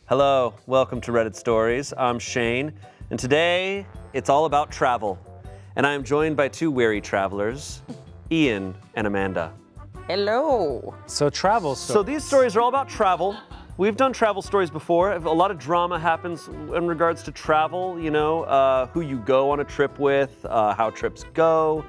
Hello, welcome to Reddit Stories. I'm Shane, and today it's all about travel. And I am joined by two weary travelers, Ian and Amanda. Hello. So travel stories. So these stories are all about travel. We've done travel stories before. A lot of drama happens in regards to travel, you know, who you go on a trip with, how trips go,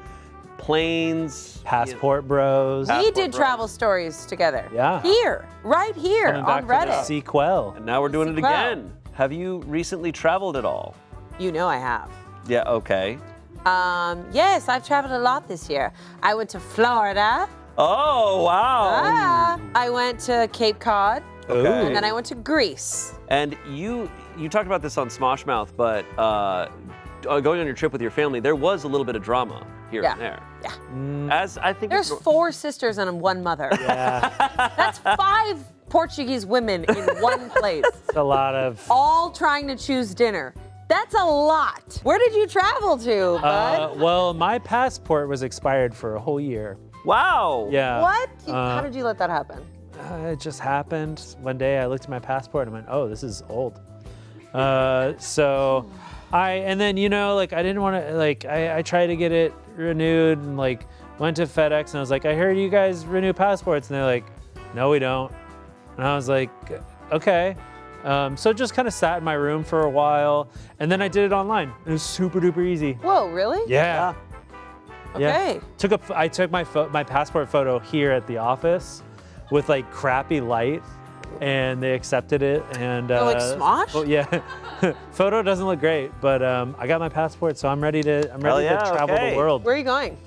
planes. Passport bros. We did travel stories together. Yeah. Here, right here Coming on back for the Reddit. sequel. And now we're doing it Sequel. again. Have you recently traveled at all? You know I have. Yeah, okay. Yes, I've traveled a lot this year. I went to Florida. Oh, wow. I went to Cape Cod. Okay. And then I went to Greece. And you talked about this on Smosh Mouth, but going on your trip with your family, there was a little bit of drama here and there. Yeah. As I think There's 4 sisters and 1 mother. Yeah. That's 5 Portuguese women in one place. It's a lot of. All trying to choose dinner. That's a lot. Where did you travel to, bud? Well, my passport was expired for a whole year. Wow. Yeah. What? How did you let that happen? It just happened. One day I looked at my passport and I went, oh, this is old. And then, you know, like I didn't want to, like, I tried to get it renewed and like went to FedEx and I was like, I heard you guys renew passports. And they're like, no, we don't. And I was like, okay. So just kind of sat in my room for a while and then I did it online. It was super duper easy. Whoa, really? Yeah. Okay. I took my passport photo here at the office with like crappy light, and they accepted it. And like Smosh? Oh yeah, photo doesn't look great, but I got my passport, so I'm ready to travel the world. Where are you going?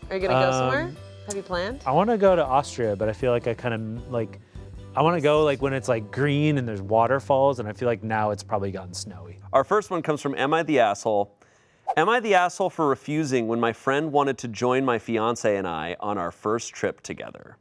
Are you gonna go somewhere? Have you planned? I want to go to Austria, but I feel like I want to go like when it's like green and there's waterfalls, and I feel like now it's probably gotten snowy. Our first one comes from Am I the Asshole? Am I the asshole for refusing when my friend wanted to join my fiance and I on our first trip together?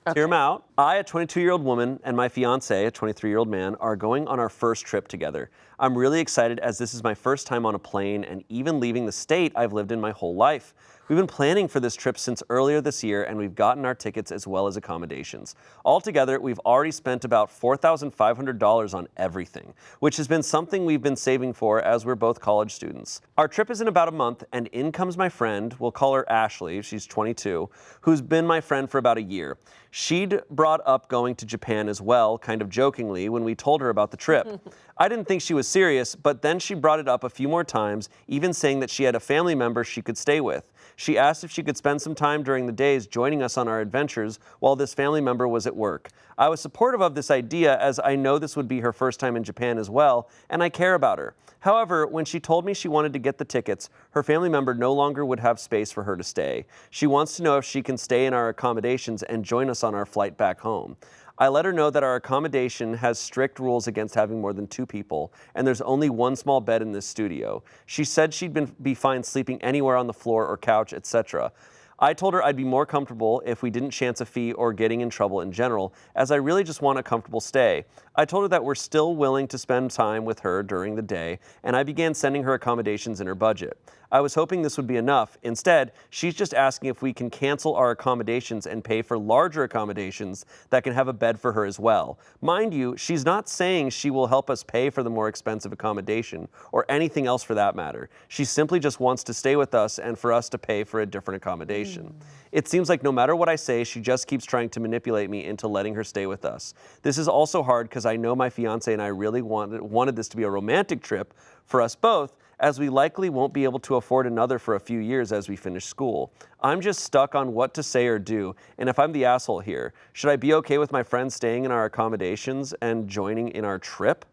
Okay. Hear him out. I, a 22-year-old woman, and my fiance, a 23-year-old man, are going on our first trip together. I'm really excited as this is my first time on a plane and even leaving the state I've lived in my whole life. We've been planning for this trip since earlier this year, and we've gotten our tickets as well as accommodations. Altogether, we've already spent about $4,500 on everything, which has been something we've been saving for as we're both college students. Our trip is in about a month, and in comes my friend, we'll call her Ashley, she's 22, who's been my friend for about a year. She'd brought up going to Japan as well, kind of jokingly, when we told her about the trip. I didn't think she was serious, but then she brought it up a few more times, even saying that she had a family member she could stay with. She asked if she could spend some time during the days joining us on our adventures while this family member was at work. I was supportive of this idea as I know this would be her first time in Japan as well, and I care about her. However, when she told me she wanted to get the tickets, her family member no longer would have space for her to stay. She wants to know if she can stay in our accommodations and join us on our flight back home. I let her know that our accommodation has strict rules against having more than 2 people, and there's only 1 small bed in this studio. She said she'd be fine sleeping anywhere on the floor or couch, etc. I told her I'd be more comfortable if we didn't chance a fee or getting in trouble in general, as I really just want a comfortable stay. I told her that we're still willing to spend time with her during the day, and I began sending her accommodations in her budget. I was hoping this would be enough. Instead, she's just asking if we can cancel our accommodations and pay for larger accommodations that can have a bed for her as well. Mind you, she's not saying she will help us pay for the more expensive accommodation or anything else for that matter. She simply just wants to stay with us and for us to pay for a different accommodation. It seems like no matter what I say, she just keeps trying to manipulate me into letting her stay with us. This is also hard because I know my fiance and I really wanted this to be a romantic trip for us both, as we likely won't be able to afford another for a few years as we finish school. I'm just stuck on what to say or do, and if I'm the asshole here, should I be okay with my friends staying in our accommodations and joining in our trip?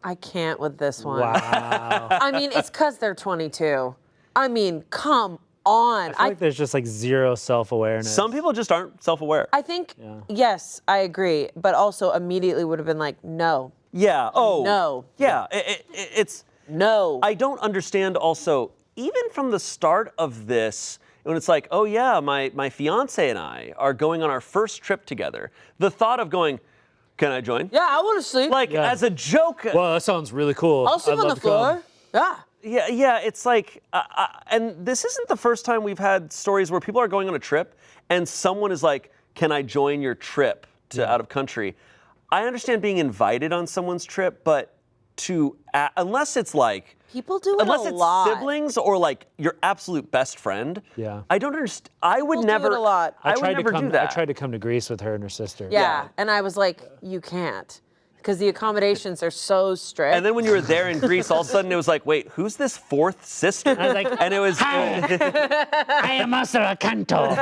I can't with this one. Wow. I mean, it's because they're 22. I mean, come on. I feel like there's just like zero self-awareness. Some people just aren't self-aware. I think, yes, I agree, but also immediately would have been like, no. Yeah, oh. No. Yeah, it's... No. I don't understand also, even from the start of this, when it's like, oh yeah, my fiance and I are going on our first trip together, the thought of going, can I join? Yeah, I want to sleep. Like, as a joke. Well, that sounds really cool. I'll sleep on the floor. Yeah. Yeah, it's like, and this isn't the first time we've had stories where people are going on a trip and someone is like, can I join your trip to out of country? I understand being invited on someone's trip, but unless it's like People do it unless a it's lot. siblings or like your absolute best friend. Yeah. I don't understand. I would People never. do it a lot. I would never do that. I tried to come to Greece with her and her sister. Yeah, and I was like, you can't, because the accommodations are so strict. And then when you were there in Greece, all of a sudden it was like, wait, who's this fourth sister? I was like, and it was. I am also a canto.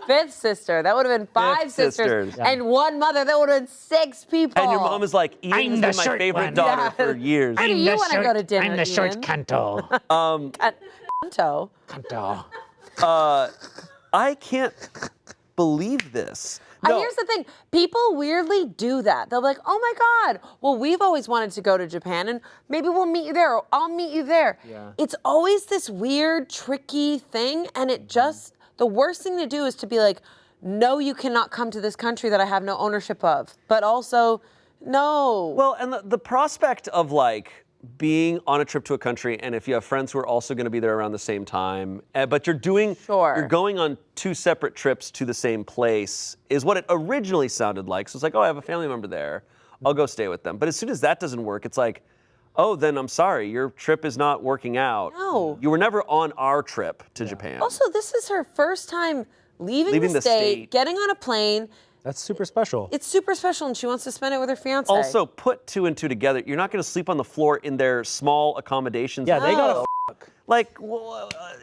Fifth sister, that would have been five Fifth sisters. sisters. Yeah. And one mother, that would have been 6 people. And your mom is like, I'm Ian's the been my short favorite one. daughter Yeah. for years. Where do you want to go to dinner, I'm the short Ian? canto. Canto. Canto. I can't believe this. No. Here's the thing. People weirdly do that. They'll be like, oh my God, well, we've always wanted to go to Japan and maybe we'll meet you there or I'll meet you there. Yeah. It's always this weird, tricky thing. And it just, the worst thing to do is to be like, no, you cannot come to this country that I have no ownership of. But also, no. Well, and the prospect of like being on a trip to a country, and if you have friends who are also going to be there around the same time, but you're going on 2 separate trips to the same place, is what it originally sounded like. So it's like, oh, I have a family member there, I'll go stay with them. But as soon as that doesn't work, it's like, oh, then I'm sorry, your trip is not working out. No. You were never on our trip to Japan. Also, this is her first time leaving Leaving the the state, state. getting on a plane. That's super special. It's super special and she wants to spend it with her fiance. Also, put 2 and 2 together. You're not going to sleep on the floor in their small accommodations. Yeah, they gotta. Like,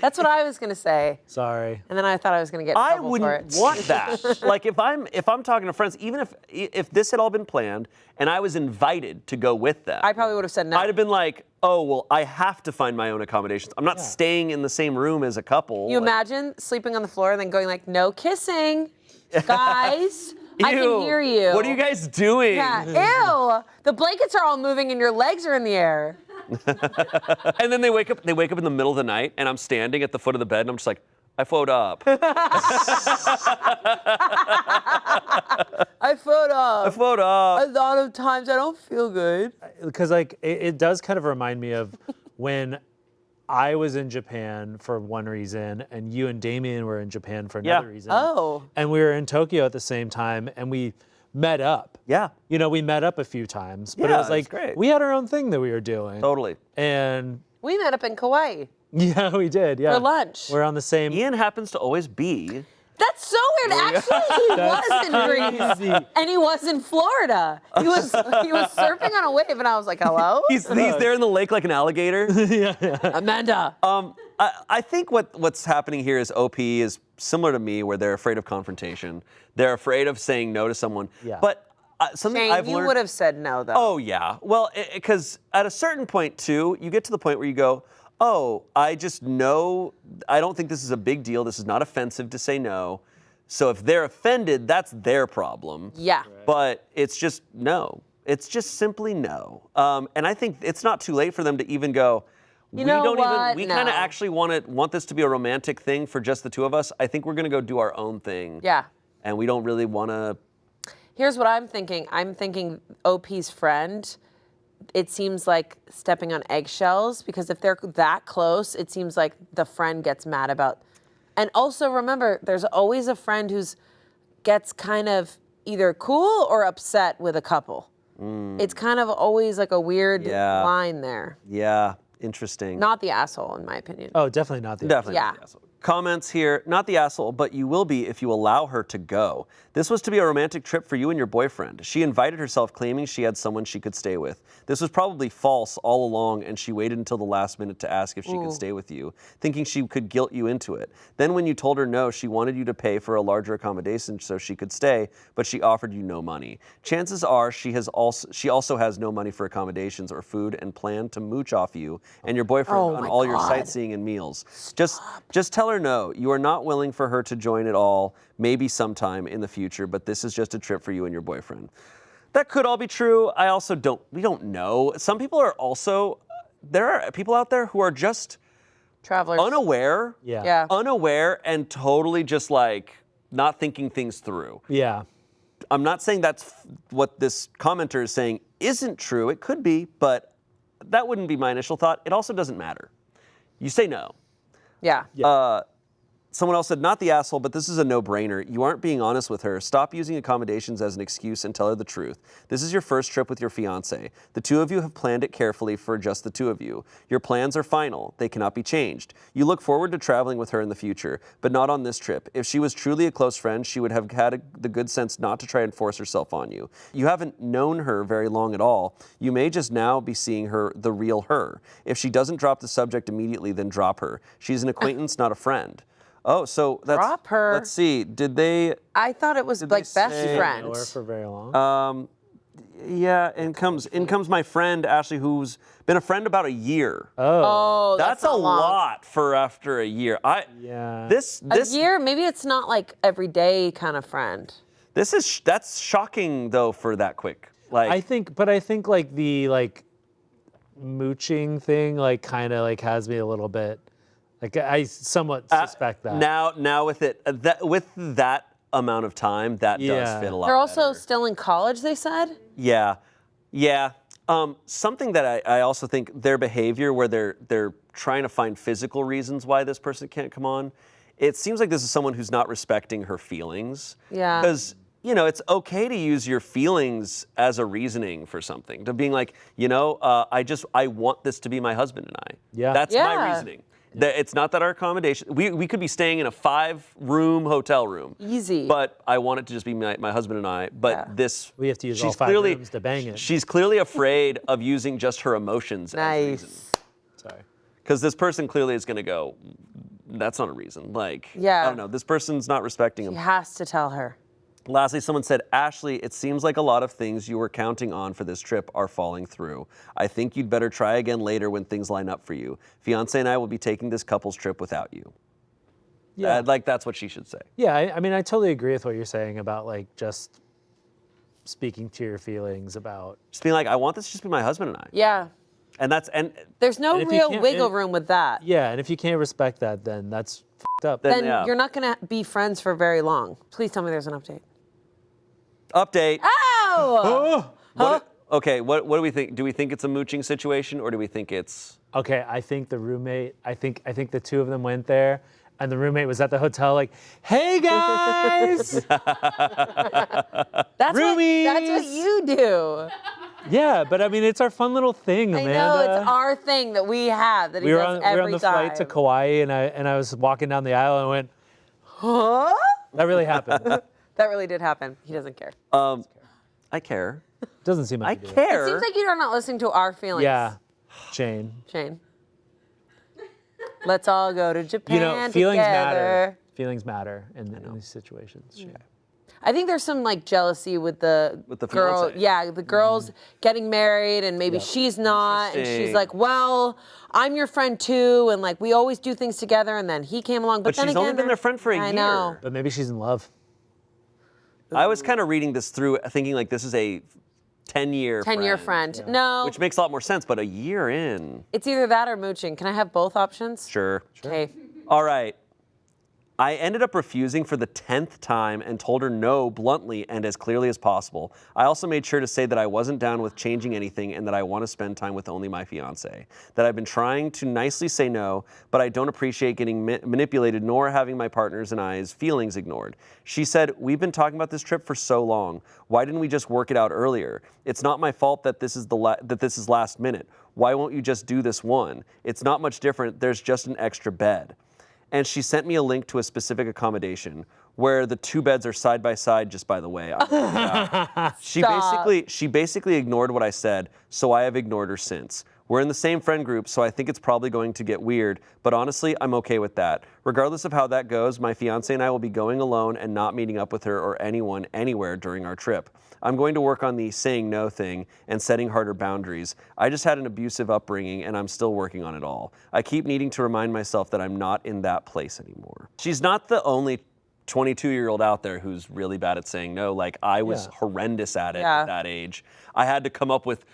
That's what I was going to say. Sorry. And then I thought I was going to get in I trouble for wouldn't it. want that. Like if I'm talking to friends, even if this had all been planned and I was invited to go with them, I probably would have said no. I'd have been like, oh well, I have to find my own accommodations. I'm not staying in the same room as a couple. You Like, imagine sleeping on the floor and then going like, no kissing, guys. I ew, can hear you. What are you guys doing? Yeah, ew. The blankets are all moving and your legs are in the air. And then they wake up in the middle of the night and I'm standing at the foot of the bed and I'm just like, I float up. I float up. I float up. A lot of times I don't feel good. Because like it does kind of remind me of when I was in Japan for one reason, and you and Damien were in Japan for another reason. Oh. And we were in Tokyo at the same time, and we met up. Yeah. You know, we met up a few times, but Yeah, it was it was like great. we had our own thing that we were doing. Totally. And We met up in Kauai yeah, we did. Yeah. for lunch. We're on the same. Ian happens to always be. That's so weird. Actually, he was in Greece. And he was in Florida. He was surfing on a wave and I was like, hello? He's there in the lake like an alligator. Amanda. I think what's happening here is OP is similar to me, where they're afraid of confrontation. They're afraid of saying no to someone. Yeah. But something Shane, I've you learned. would have said no, though. Oh yeah. Well, because at a certain point too, you get to the point where you go, oh, I just know. I don't think this is a big deal. This is not offensive to say no. So if they're offended, that's their problem. Yeah. But it's just no. It's just simply no. And I think it's not too late for them to even go, You know what? we kind of No. actually want this to be a romantic thing for just the 2 of us. I think we're going to go do our own thing. Yeah. And we don't really want to. Here's what I'm thinking. I'm thinking OP's friend, it seems like stepping on eggshells, because if they're that close, it seems like the friend gets mad about. And also remember, there's always a friend who's gets kind of either cool or upset with a couple. It's kind of always like a weird Yeah. line there. Yeah, interesting. Not the asshole, in my opinion. Oh, definitely not the. Definitely Yeah. not the asshole. Comments here, not the asshole, but you will be if you allow her to go. This was to be a romantic trip for you and your boyfriend. She invited herself claiming she had someone she could stay with. This was probably false all along, and she waited until the last minute to ask if she could stay with you, thinking she could guilt you into it. Then when you told her no, she wanted you to pay for a larger accommodation so she could stay, but she offered you no money. Chances are she also has no money for accommodations or food and planned to mooch off you and your boyfriend Oh on my all your God. sightseeing and meals. Just tell her no. You are not willing for her to join at all, maybe sometime in the future, but this is just a trip for you and your boyfriend. That could all be true. We don't know. Some people are also, there are people out there who are just Travelers. Yeah. Yeah. unaware and totally just like not thinking things through. Yeah. I'm not saying that's what this commenter is saying isn't true. It could be, but that wouldn't be my initial thought. It also doesn't matter. You say no. Yeah. Someone else said, not the asshole, but this is a no-brainer. You aren't being honest with her. Stop using accommodations as an excuse and tell her the truth. This is your first trip with your fiancé. The two of you have planned it carefully for just the two of you. Your plans are final. They cannot be changed. You look forward to traveling with her in the future, but not on this trip. If she was truly a close friend, she would have had the good sense not to try and force herself on you. You haven't known her very long at all. You may just now be seeing her, the real her. If she doesn't drop the subject immediately, then drop her. She's an acquaintance, not a friend. Oh, so that's. Drop her. Let's see. Did they? I thought it was like best say- friend. Know her for very long. Yeah. In comes my friend Ashley, who's been a friend about a year. Oh, That's a not long. lot for after a year. Yeah. This A year? Maybe it's not like everyday kind of friend. that's shocking though for that quick. Like I think like the mooching thing like kind of like has me a little bit. Like I somewhat suspect that. now with it with that amount of time, that does fit a lot. They're also better. still in college, they said? Yeah. Something that I also think their behavior where they're trying to find physical reasons why this person can't come on. It seems like this is someone who's not respecting her feelings. Yeah. Because, it's okay to use your feelings as a reasoning for something. To being like, I want this to be my husband and I. Yeah. That's my Yeah. reasoning. It's not that our accommodation, we could be staying in a 5-room hotel room. Easy. But I want it to just be my husband and I. But Yeah. this. We have to use she's all 5 clearly, rooms to bang it. She's clearly afraid of using just her emotions as a reason. Nice. Sorry. Because this person clearly is going to go, that's not a reason. Like, Yeah. I don't know, this person's not respecting him. He has to tell her. Lastly, someone said, Ashley, it seems like a lot of things you were counting on for this trip are falling through. I think you'd better try again later when things line up for you. Fiancé and I will be taking this couple's trip without you. Yeah. That's what she should say. Yeah, I mean, I totally agree with what you're saying about like just speaking to your feelings about. Just being like, I want this to just be my husband and I. Yeah. And There's no And if you real can't- wiggle and- room with that. Yeah, and if you can't respect that, then that's f***ed up. Then- Then yeah. you're not going to be friends for very long. Please tell me there's an update. update. Oh! Okay, what do we think? Do we think it's a mooching situation or do we think it's... Okay, I think the roommate. I think the two of them went there, and the roommate was at the hotel like, "Hey guys." That's what Roomies! you do. Yeah, but I mean, it's our fun little thing, I Amanda. know, it's our thing that we have that he we were does on every the time. flight to Kauai, and I was walking down the aisle and I went, Huh? that really happened. That really did happen. He doesn't care. I care. Doesn't seem like I you do. care. It seems like you're not listening to our feelings. Yeah, Shane. Shane. Let's all go to Japan Feelings together. matter. Feelings matter in these situations. Shane. I think there's some like jealousy with the girl. fiancé. Yeah, the girl's getting married and maybe she's not, and she's Interesting. like, "Well, I'm your friend too, and like we always do things together." And then he came along, but then she's again, only been their friend for a I year. know. But maybe she's in love. I was kind of reading this through thinking like this is a 10-year 10-year friend. No, Which makes a lot more sense, but a year in. it's either that or mooching. Can I have both options? Sure. Okay. All right. I ended up refusing for the 10th time and told her no bluntly and as clearly as possible. I also made sure to say that I wasn't down with changing anything and that I want to spend time with only my fiancé. That I've been trying to nicely say no, but I don't appreciate getting manipulated nor having my partner's and I's feelings ignored. She said, "We've been talking about this trip for so long. Why didn't we just work it out earlier? It's not my fault that this is last minute. Why won't you just do this one? It's not much different. There's just an extra bed." And she sent me a link to a specific accommodation where the 2 beds are side by side, just by the way. She basically ignored what I said, so I have ignored her since. We're in the same friend group, so I think it's probably going to get weird, but honestly, I'm okay with that. Regardless of how that goes, my fiancé and I will be going alone and not meeting up with her or anyone anywhere during our trip. I'm going to work on the saying no thing and setting harder boundaries. I just had an abusive upbringing and I'm still working on it all. I keep needing to remind myself that I'm not in that place anymore. She's not the only 22-year-old out there who's really bad at saying no. Like, I was horrendous at it at that age. I had to come up with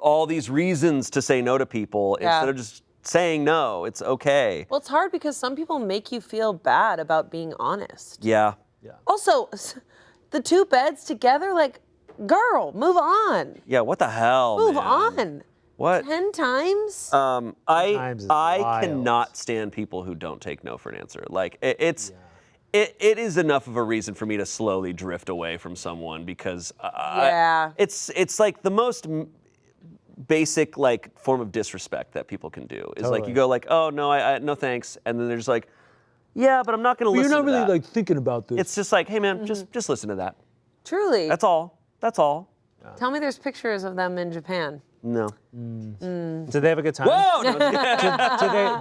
all these reasons to say no to people instead of just saying no. It's okay. Well, it's hard because some people make you feel bad about being honest. Yeah. Also, the 2 beds together, like, girl, move on. Yeah, what the hell, Move man? on. What? 10 times? times is I wild. cannot stand people who don't take no for an answer. Like it is enough of a reason for me to slowly drift away from someone because it's like the most basic like form of disrespect that people can do is like you go like, oh no, I no thanks, and then there's like, yeah, but I'm not going to listen. You're not to really that. like thinking about this. It's just like, hey man, just listen to that. Truly. That's all. That's all. Tell me there's pictures of them in Japan. No. Did they have a good time? Whoa! Do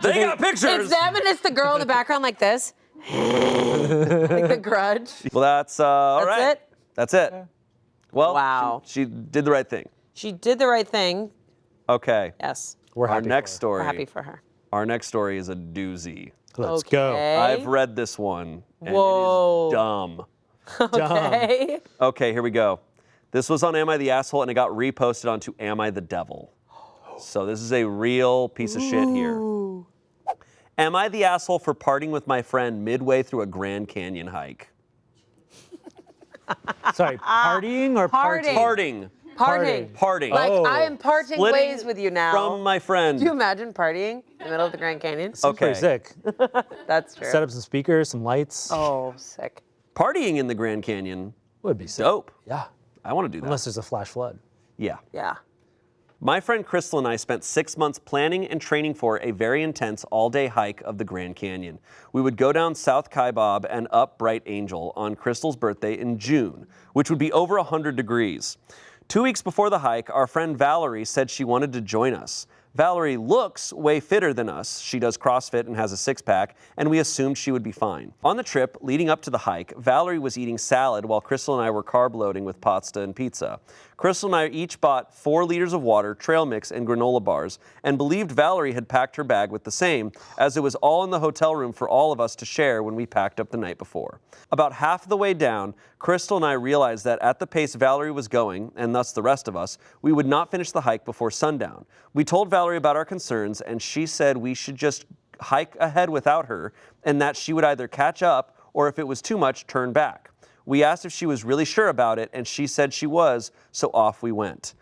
They got pictures. It's them and it's the girl in the background like this. Like The Grudge. Well, that's all That's right. it? That's it. Well, Wow. she did the right thing. She did the right thing. Okay. Yes. We're Our happy next for her. story. We're happy for her. Our next story is a doozy. Let's go. Okay. I've read this one, and Whoa. it is dumb. Okay. Okay, here we go. This was on Am I the Asshole, and it got reposted onto Am I the Devil. So this is a real piece of shit here. Am I the asshole for partying with my friend midway through a Grand Canyon hike? Sorry, partying or Partying. partying? Partying. Partying. Like, Oh. I am parting Splitting ways with you now. From my friend. Do you imagine partying in the middle of the Grand Canyon? Okay. Pretty sick. That's true. Set up some speakers, some lights. Oh, sick. Partying in the Grand Canyon, Would be sick. dope. Yeah. I want to do that. Unless there's a flash flood. Yeah. Yeah. My friend Crystal and I spent 6 months planning and training for a very intense all-day hike of the Grand Canyon. We would go down South Kaibab and up Bright Angel on Crystal's birthday in June, which would be over 100 degrees. 2 weeks before the hike, our friend Valerie said she wanted to join us. Valerie looks way fitter than us. She does CrossFit and has a six-pack, and we assumed she would be fine. On the trip leading up to the hike, Valerie was eating salad while Crystal and I were carb loading with pasta and pizza. Crystal and I each bought 4 liters of water, trail mix, and granola bars, and believed Valerie had packed her bag with the same, as it was all in the hotel room for all of us to share when we packed up the night before. About half of the way down, Crystal and I realized that at the pace Valerie was going, and thus the rest of us, we would not finish the hike before sundown. We told Valerie about our concerns, and she said we should just hike ahead without her, and that she would either catch up, or if it was too much, turn back. We asked if she was really sure about it, and she said she was, so off we went.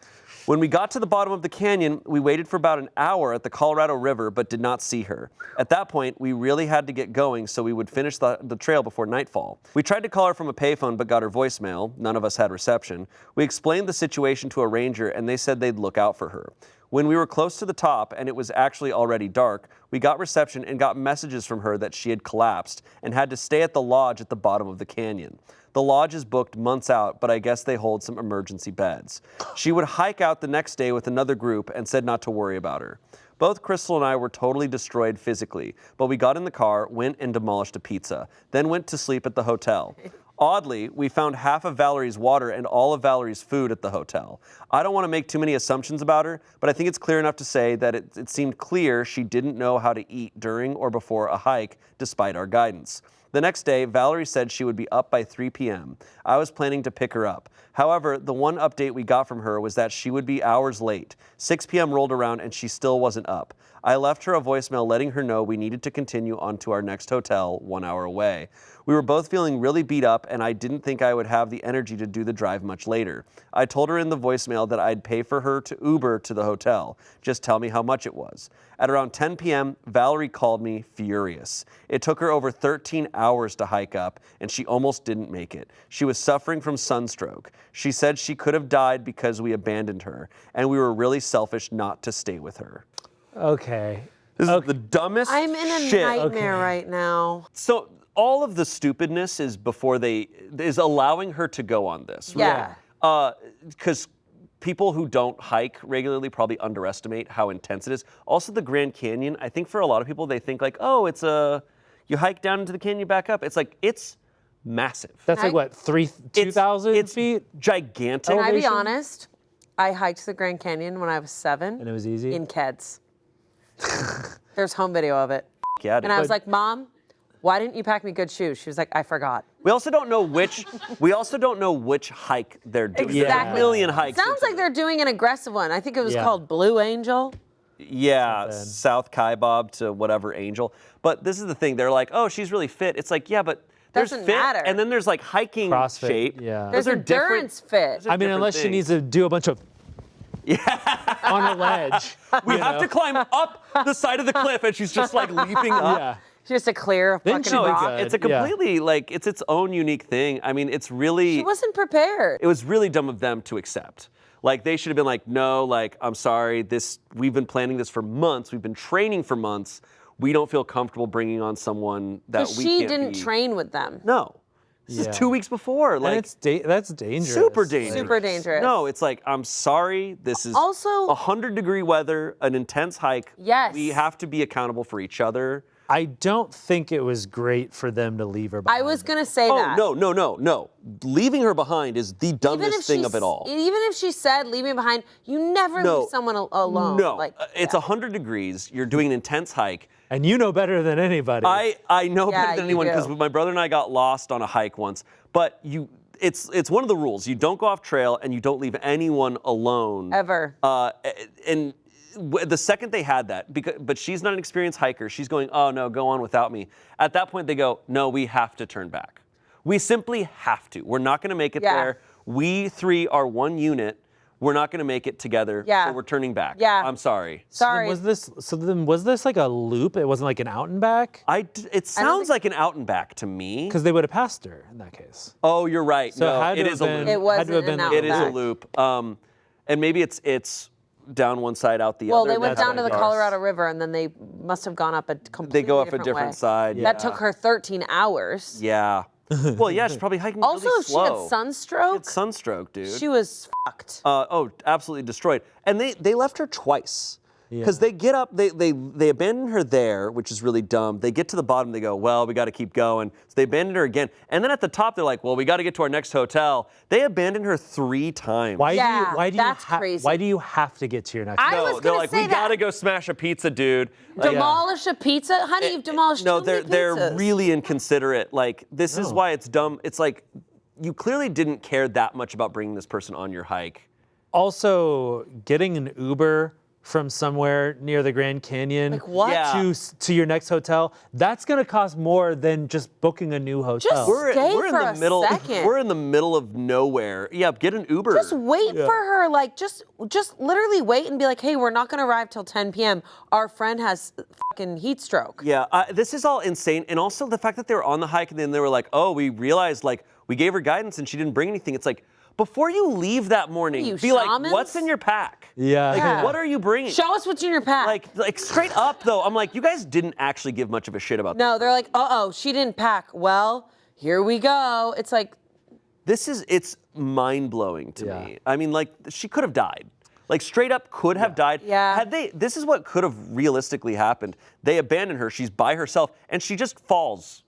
When we got to the bottom of the canyon, we waited for about an hour at the Colorado River, but did not see her. At that point, we really had to get going so we would finish the trail before nightfall. We tried to call her from a payphone, but got her voicemail. None of us had reception. We explained the situation to a ranger, and they said they'd look out for her. When we were close to the top, and it was actually already dark, we got reception and got messages from her that she had collapsed and had to stay at the lodge at the bottom of the canyon. The lodge is booked months out, but I guess they hold some emergency beds. She would hike out the next day with another group and said not to worry about her. Both Crystal and I were totally destroyed physically, but we got in the car, went and demolished a pizza, then went to sleep at the hotel. Oddly, we found half of Valerie's water and all of Valerie's food at the hotel. I don't want to make too many assumptions about her, but I think it's clear enough to say that it seemed clear she didn't know how to eat during or before a hike, despite our guidance. The next day, Valerie said she would be up by 3 p.m. I was planning to pick her up. However, the one update we got from her was that she would be hours late. 6 p.m. rolled around and she still wasn't up. I left her a voicemail letting her know we needed to continue on to our next hotel 1 hour away. We were both feeling really beat up and I didn't think I would have the energy to do the drive much later. I told her in the voicemail that I'd pay for her to Uber to the hotel. Just tell me how much it was. At around 10 p.m., Valerie called me furious. It took her over 13 hours to hike up and she almost didn't make it. She was suffering from sunstroke. She said she could have died because we abandoned her and we were really selfish not to stay with her. Okay. This is the dumbest I'm in a shit. nightmare right now. So all of the stupidness is is allowing her to go on this. Yeah. Because people who don't hike regularly probably underestimate how intense it is. Also, the Grand Canyon, I think for a lot of people, they think like, oh, you hike down into the canyon, back up. It's like, it's massive. That's like what, 2,000 it's feet? gigantic. Can I be Elevation? honest? I hiked the Grand Canyon when I was 7. And it was easy? In Keds. There's home video of it. Yeah, And I was like, Mom, why didn't you pack me good shoes? She was like, I forgot. we also don't know which hike they're doing. There's a Exactly. million hikes. Sounds like they're doing an aggressive one. I think it was Yeah. called Blue Angel. Yeah, South Kaibab to whatever Angel. But this is the thing. They're like, oh, she's really fit. It's like, yeah, but there's Doesn't fit, matter. and then there's like hiking CrossFit, shape. yeah. There's Those are different. endurance fit. those are I mean, different unless she things. needs to do a bunch of on a ledge. We have to climb up the side of the cliff, and she's just like leaping up. Yeah. Just to clear a Then fucking she'd be rock. good. It's a completely it's its own unique thing. I mean, it's really. She wasn't prepared. It was really dumb of them to accept. Like they should have been like, no, like I'm sorry. We've been planning this for months. We've been training for months. We don't feel comfortable bringing on someone that we She can't didn't be. train with them. No, this Yeah. is 2 weeks before. And Like that's dangerous. super dangerous. Super dangerous. No, it's like I'm sorry. This is Also- 100-degree weather, an intense hike. Yes. We have to be accountable for each other. I don't think it was great for them to leave her behind. I was gonna say Oh that. no! Leaving her behind is the dumbest thing of it all. Even if she said leave me behind, you never No. leave someone alone. No, Like, it's 100 degrees. You're doing an intense hike. And you know better than anybody. I know Yeah, better than you anyone because do. my brother and I got lost on a hike once. But it's one of the rules. You don't go off trail and you don't leave anyone alone. Ever. And the second they had that, but she's not an experienced hiker. She's going, oh no, go on without me. At that point, they go, no, we have to turn back. We simply have to. We're not going to make it Yeah. there. We three are one unit. We're not going to make it together. Yeah. So we're turning back. Yeah. I'm sorry. Sorry. Was this like a loop? It wasn't like an out and back? It sounds like an out and back to me. Because they would have passed her in that case. Oh, you're right. So no, had to it have is a been- loop. It had wasn't to have been an out It and is a back. loop. And maybe it's down one side, out the Well, other. they went That's down to what the I guess. Colorado River, and then they must have gone up a completely They go up a different different way. side. That took her 13 hours. Yeah. Well, yeah, she's probably hiking Also, really if she had slow. sunstroke, It's sunstroke, dude. she was fucked. Absolutely destroyed. And they left her twice. Because they get up, they abandon her there, which is really dumb. They get to the bottom, they go, well, we got to keep going. So they abandon her again. And then at the top, they're like, well, we got to get to our next hotel. They abandon her 3 times. Yeah, why do that's crazy. Why do you have to get to your next I hotel? was They're gonna like, say we got to that. go smash a pizza, dude. Demolish a pizza? Honey, you've demolished No, too many they're pizzas. really inconsiderate. Like, this is why it's dumb. It's like, you clearly didn't care that much about bringing this person on your hike. Also, getting an Uber from somewhere near the Grand Canyon Like what? Yeah. to your next hotel, that's going to cost more than just booking a new hotel. Just Stay we're in for the a middle. second. We're in the middle of nowhere. Yeah, get an Uber. Just wait for her, like, just literally wait and be like, hey, we're not gonna arrive till 10 p.m. Our friend has fucking heat stroke. Yeah, this is all insane. And also the fact that they were on the hike and then they were like, oh, we realized, like, we gave her guidance and she didn't bring anything. It's like, before you leave that morning, you, be like, shamans? what's in your pack? Yeah. Like, Yeah. what are you bringing? Show us what's in your pack. Like straight up, though, I'm like, you guys didn't actually give much of a shit about no, they're like, she didn't pack. Well, here we go. It's like, it's mind-blowing to Yeah. me. I mean, like, she could have died. Like, straight up could have died. Yeah. This is what could have realistically happened. They abandon her, she's by herself, and she just falls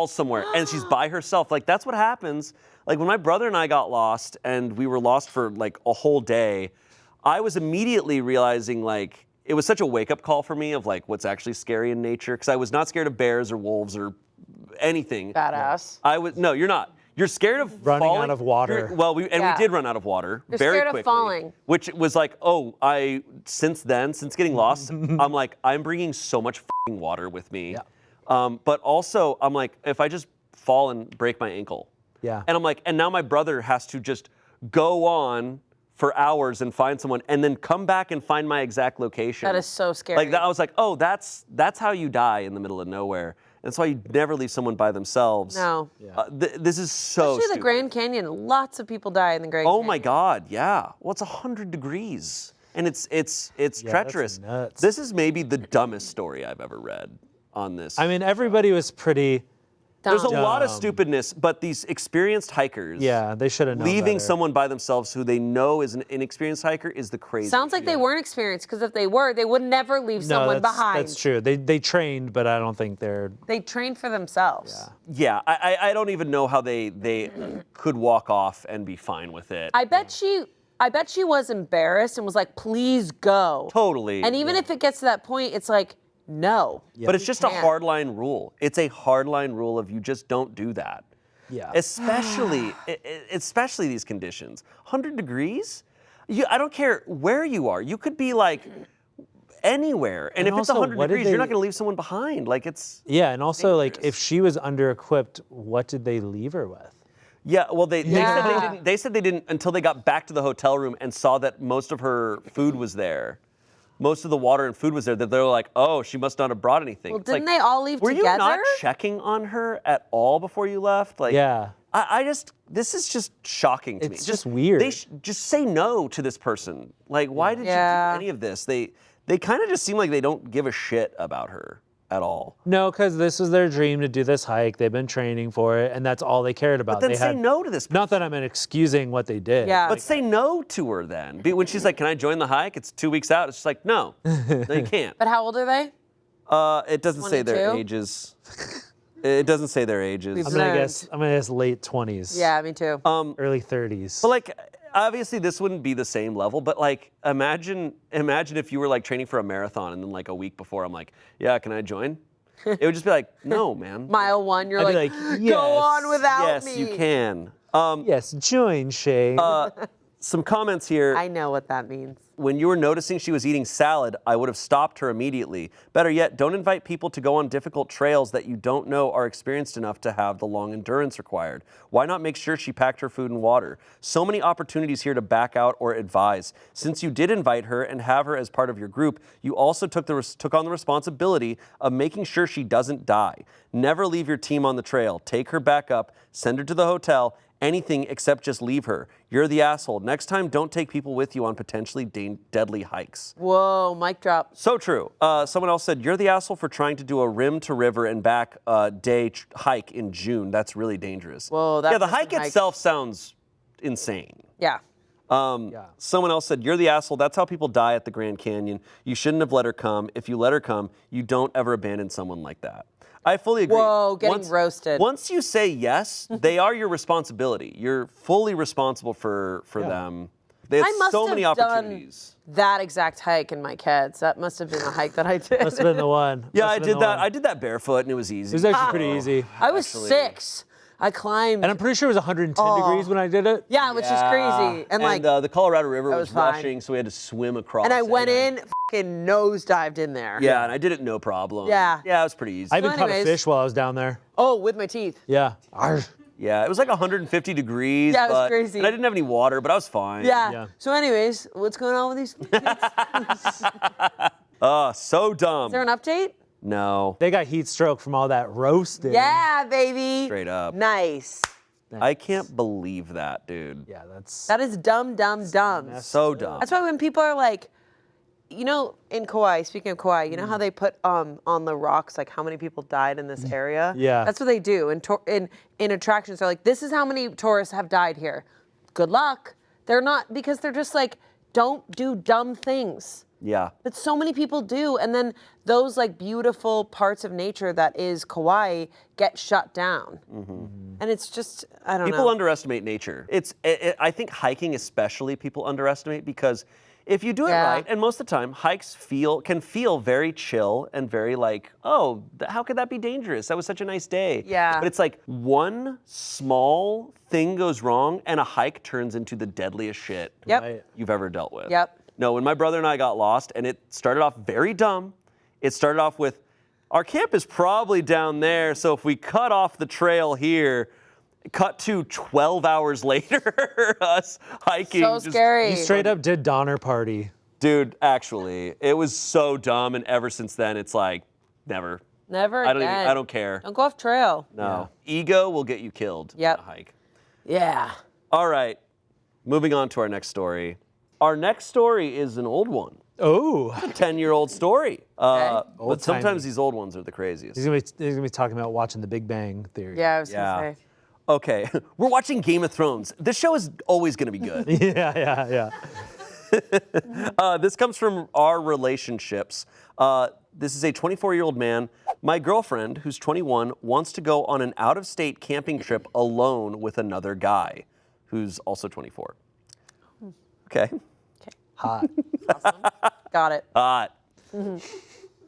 somewhere, and she's by herself. Like, that's what happens. Like, when my brother and I got lost, and we were lost for, like, a whole day, I was immediately realizing, like, it was such a wake-up call for me of, like, what's actually scary in nature, because I was not scared of bears or wolves or anything. badass. No, you're not. You're scared of Running falling. out of water. We Yeah. did run out of water You're very scared of quickly. falling. Which was like, since getting lost, I'm like, I'm bringing so much fucking water with me. Yeah. But also, I'm like, if I just fall and break my ankle. Yeah. And I'm like, and now my brother has to just go on for hours and find someone and then come back and find my exact location. That is so scary. Like that, I was like, oh, that's how you die in the middle of nowhere. That's why you never leave someone by themselves. No. This is so Especially the stupid. Grand Canyon. Lots of people die in the Grand Canyon. Oh my God, yeah. Well, it's 100 degrees, and it's treacherous. nuts. This is maybe the dumbest story I've ever read on this. I mean, everybody was pretty. there's a Dumb. lot of stupidness, but these experienced hikers, Yeah, they should have known leaving better. someone by themselves who they know is an inexperienced hiker is the crazy. Sounds like they weren't experienced, because if they were, they would never leave No, someone that's, behind. That's true. They trained, but I don't think they're. They trained for themselves. Yeah, I don't even know how they could walk off and be fine with it. I bet she was embarrassed and was like, please go. Totally. And even if it gets to that point, it's like, no. But it's just a can't. hardline rule. It's a hardline rule of you just don't do that. Yeah. Especially these conditions. 100 degrees? I don't care where you are. You could be like anywhere. And if it's also, 100 what did degrees, you're not they- going to leave someone behind. Like it's Yeah, and also like if dangerous. she was under equipped, what did they leave her with? Yeah, well, they said they Yeah. didn't. They said they didn't until they got back to the hotel room and saw that most of her food was there. Most of the water and food was there. That they were like, oh, she must not have brought anything. Well, It's like, didn't they all leave were together? you not checking on her at all before you left? Like, Yeah. I just, this is just shocking to me. It's just weird. They just say no to this person. Like, why did you do any of this? They kind of just seem like they don't give a shit about her at all. No, because this was their dream to do this hike. They've been training for it, and that's all they cared about. But then they say no to this person. Not that I'm excusing what they did. Yeah. But say no to her then. When she's like, can I join the hike? It's 2 weeks out. It's just like, no, no, you can't. But how old are they? It doesn't say their 22? ages. It doesn't say their ages. I'm gonna guess late 20s. Yeah, me too. Early 30s. But like, obviously this wouldn't be the same level, but like, imagine if you were like training for a marathon and then like a week before I'm like, yeah, can I join? It would just be like, no, man. Mile 1, you're I'd be like, like, go yes, on without Yes, me. you can. Yes, join Shay. Some comments here. I know what that means. When you were noticing she was eating salad, I would have stopped her immediately. Better yet, don't invite people to go on difficult trails that you don't know are experienced enough to have the long endurance required. Why not make sure she packed her food and water? So many opportunities here to back out or advise. Since you did invite her and have her as part of your group, you also took on the responsibility of making sure she doesn't die. Never leave your team on the trail. Take her back up, send her to the hotel, anything except just leave her. You're the asshole. Next time, don't take people with you on potentially deadly hikes. Whoa, mic drop. So true. Someone else said, you're the asshole for trying to do a rim to river and back day hike in June. That's really dangerous. Whoa, that yeah, the person hike hiked. itself sounds insane. Yeah. Someone else said, you're the asshole. That's how people die at the Grand Canyon. You shouldn't have let her come. If you let her come, you don't ever abandon someone like that. I fully agree. Whoa, getting roasted. Once you say yes, they are your responsibility. You're fully responsible for them. They had I must so have many done opportunities. that exact hike in my kids. That must have been the hike that I did. Must have been the one. Yeah, Must I have been did the that. one. I did that barefoot, and it was easy. It was actually pretty easy. I was 6. I climbed. And I'm pretty sure it was 110 degrees when I did it. Yeah, which is crazy. And like, the Colorado River was fine. rushing, so we had to swim across. and I went and in, fucking nosedived in there. Yeah, and I did it no problem. Yeah. Yeah, it was pretty easy. I even caught a anyways. fish while I was down there. Oh, with my teeth. Yeah. Arr. Yeah, it was like 150 degrees. Yeah, it was but- crazy. And I didn't have any water, but I was fine. Yeah. Yeah. So anyways, what's going on with these kids? So dumb. Is there an update? No, They got heat stroke from all that roasting. Yeah, baby. straight up. Nice. I can't believe that, dude. Yeah, that's. That is dumb, dumb, dumb. So dumb. That's why when people are like, you know, in Kauai, speaking of Kauai, you know how they put on the rocks like how many people died in this area? Yeah. That's what they do in attractions. They're like, this is how many tourists have died here. Good luck. They're not, because they're just like, don't do dumb things. Yeah. But so many people do, and then those like beautiful parts of nature that is Kauai get shut down. And it's just, I don't know. People underestimate nature. I think hiking especially people underestimate, because if you do it Yeah. right, and most of the time hikes can feel very chill and very like, oh, how could that be dangerous? That was such a nice day. Yeah. But it's like one small thing goes wrong and a hike turns into the deadliest shit Yep. Right. you've ever dealt with. Yep. No, when my brother and I got lost, and it started off very dumb. It started off with, our camp is probably down there, so if we cut off the trail here, cut to 12 hours later, us hiking. So scary. You straight up did Donner Party. Dude, actually, it was so dumb, and ever since then, it's like, never. Never I again. don't care. Don't go off trail. No. Ego will get you killed Yep. on a hike. Yeah. All right, moving on to our next story. Our next story is an old one. Oh. 10-year-old story. But Old-timey. sometimes these old ones are the craziest. He's gonna be talking about watching The Big Bang Theory. Yeah, I was Yeah. gonna say. Okay, we're watching Game of Thrones. This show is always going to be good. Yeah. This comes from our relationships. This is a 24-year-old man. My girlfriend, who's 21, wants to go on an out-of-state camping trip alone with another guy, who's also 24. Okay. Hot. Got it. Hot.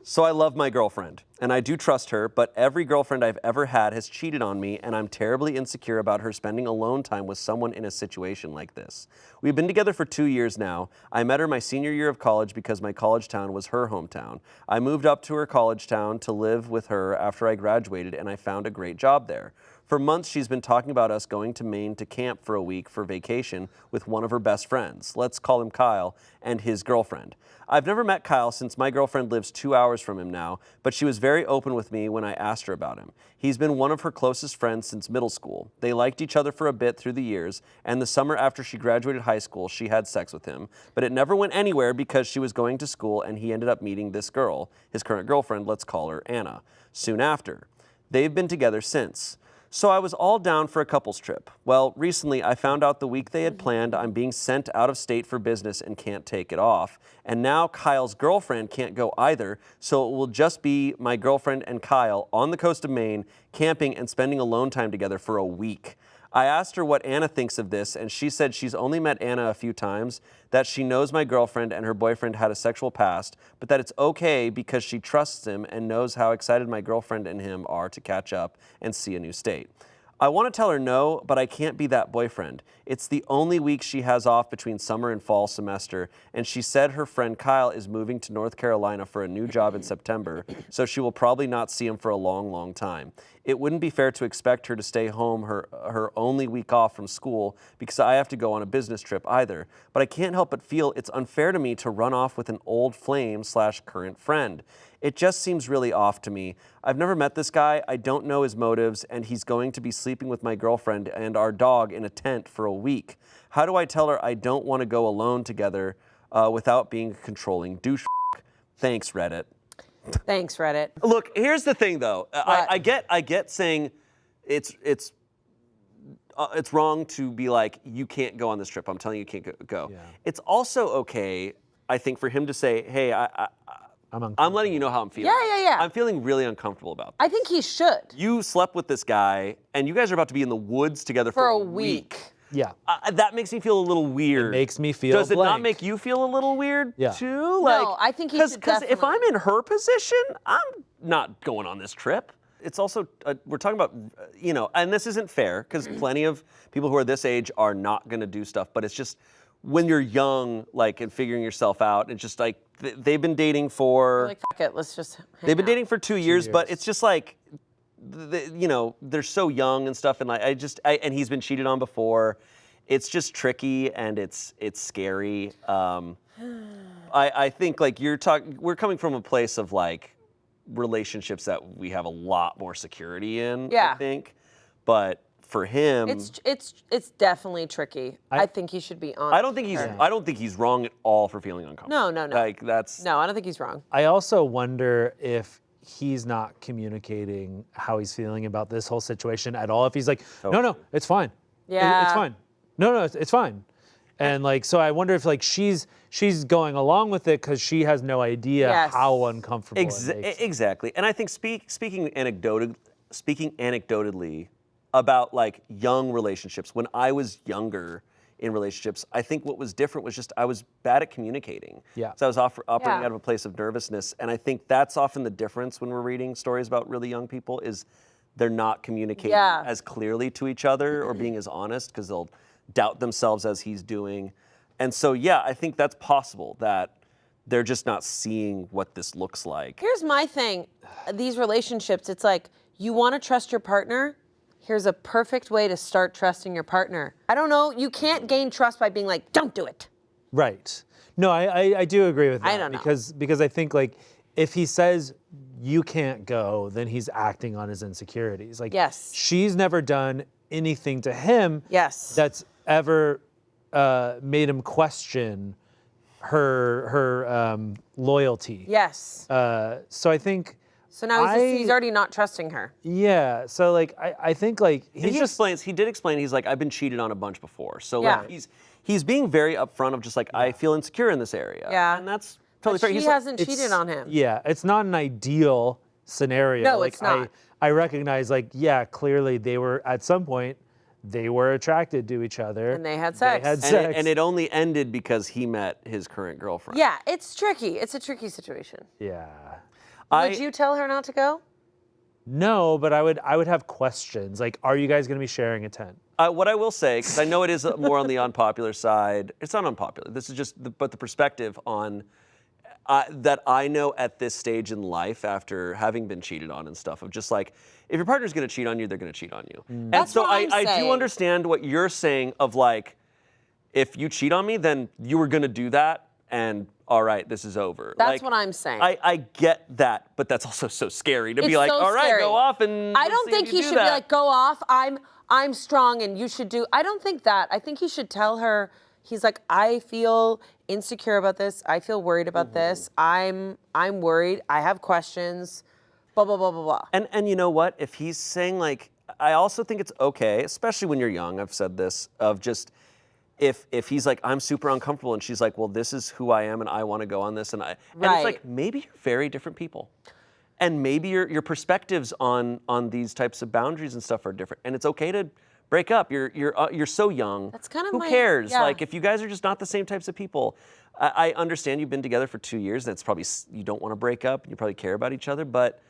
So I love my girlfriend, and I do trust her, but every girlfriend I've ever had has cheated on me, and I'm terribly insecure about her spending alone time with someone in a situation like this. We've been together for 2 years now. I met her my senior year of college because my college town was her hometown. I moved up to her college town to live with her after I graduated, and I found a great job there. For months, she's been talking about us going to Maine to camp for a week for vacation with one of her best friends. Let's call him Kyle, and his girlfriend. I've never met Kyle since my girlfriend lives 2 hours from him now, but she was very open with me when I asked her about him. He's been one of her closest friends since middle school. They liked each other for a bit through the years, and the summer after she graduated high school, she had sex with him. But it never went anywhere because she was going to school and he ended up meeting this girl, his current girlfriend, let's call her Anna, soon after. They've been together since. So I was all down for a couples trip. Well, recently I found out the week they had planned I'm being sent out of state for business and can't take it off. And now Kyle's girlfriend can't go either, so it will just be my girlfriend and Kyle on the coast of Maine, camping and spending alone time together for a week. I asked her what Anna thinks of this, and she said she's only met Anna a few times, that she knows my girlfriend and her boyfriend had a sexual past, but that it's okay because she trusts him and knows how excited my girlfriend and him are to catch up and see a new state. I want to tell her no, but I can't be that boyfriend. It's the only week she has off between summer and fall semester, and she said her friend Kyle is moving to North Carolina for a new job in September, so she will probably not see him for a long, long time. It wouldn't be fair to expect her to stay home her only week off from school because I have to go on a business trip either, but I can't help but feel it's unfair to me to run off with an old flame/current friend. It just seems really off to me. I've never met this guy, I don't know his motives, and he's going to be sleeping with my girlfriend and our dog in a tent for a week. How do I tell her I don't want to go alone together without being a controlling douche? Thanks, Reddit. Thanks, Reddit. Look, here's the thing, though. I get saying it's wrong to be like, you can't go on this trip. I'm telling you, you can't go. Yeah. It's also okay, I think, for him to say, hey, I'm letting you know how I'm feeling. Yeah. I'm feeling really uncomfortable about this. I think he should. You slept with this guy, and you guys are about to be in the woods together for a week. Yeah. That makes me feel a little weird. It makes me feel Does it not blank. make you feel a little weird too? No, I think he should Because if definitely. I'm in her position, I'm not going on this trip. It's also, we're talking about, and this isn't fair, because plenty of people who are this age are not going to do stuff, but it's just, when you're young, and figuring yourself out, it's just like, they've been dating for... Like, fuck it, let's just hang They've been out. dating for 2 years, but it's just like, they're so young and stuff, and and he's been cheated on before. It's just tricky and it's scary. I think we're coming from a place of relationships that we have a lot more security in. Yeah. I think, but for him, It's definitely tricky. I think he should be honest. I don't think he's wrong at all for feeling uncomfortable. No. No, I don't think he's wrong. I also wonder if he's not communicating how he's feeling about this whole situation at all. If he's like, no, it's fine. Yeah. It's fine. No, it's fine. And so I wonder if she's going along with it because she has no idea how uncomfortable it makes. Exactly. And I think speaking anecdotally about young relationships, when I was younger in relationships, I think what was different was just I was bad at communicating. Yeah. So I was operating out of a place of nervousness. And I think that's often the difference when we're reading stories about really young people is they're not communicating as clearly to each other or being as honest because they'll doubt themselves as he's doing. And so, I think that's possible that they're just not seeing what this looks like. Here's my thing. These relationships, it's like, you want to trust your partner? Here's a perfect way to start trusting your partner. I don't know. You can't gain trust by being like, don't do it. Right. No, I do agree with that. I don't know. Because I think if he says you can't go, then he's acting on his insecurities. Yes. She's never done anything to him that's ever made him question her loyalty. Yes. So I think. So now he's already not trusting her. Yeah. So I think he did explain he's like, I've been cheated on a bunch before. So he's being very upfront of just I feel insecure in this area. Yeah. And that's totally fair. She hasn't cheated on him. Yeah. It's not an ideal scenario. No, it's not. I recognize clearly they were at some point they were attracted to each other. And they had sex. And it only ended because he met his current girlfriend. Yeah, it's tricky. It's a tricky situation. Yeah. Would you tell her not to go? No, but I would have questions. Are you guys going to be sharing a tent? What I will say, because I know it is more on the unpopular side, it's not unpopular. This is just the perspective on that I know at this stage in life, after having been cheated on and stuff, of just like, if your partner's gonna cheat on you, they're gonna cheat on you. And That's so what I'm I do saying. understand what you're saying of like, if you cheat on me, then you were gonna do that, and all right, this is over. That's like, what I'm saying. I get that, but that's also so scary to be It's like, so all right, scary. go off and I let's don't see if think you he do should be that. like, go off. I'm strong and you should do. I don't think that. I think he should tell her. He's like, I feel insecure about this. I feel worried about this. I'm worried. I have questions. Blah blah blah blah blah. And you know what? If he's saying like, I also think it's okay, especially when you're young. I've said this of just. If he's like, I'm super uncomfortable, and she's like, well, this is who I am, and I want to go on this, and it's Right. like, maybe you're very different people, and maybe your perspectives on these types of boundaries and stuff are different, and it's okay to break up. You're so young. That's kind of who my- cares? yeah. Like if you guys are just not the same types of people. I understand you've been together for 2 years, and it's probably you don't want to break up. You probably care about each other, but.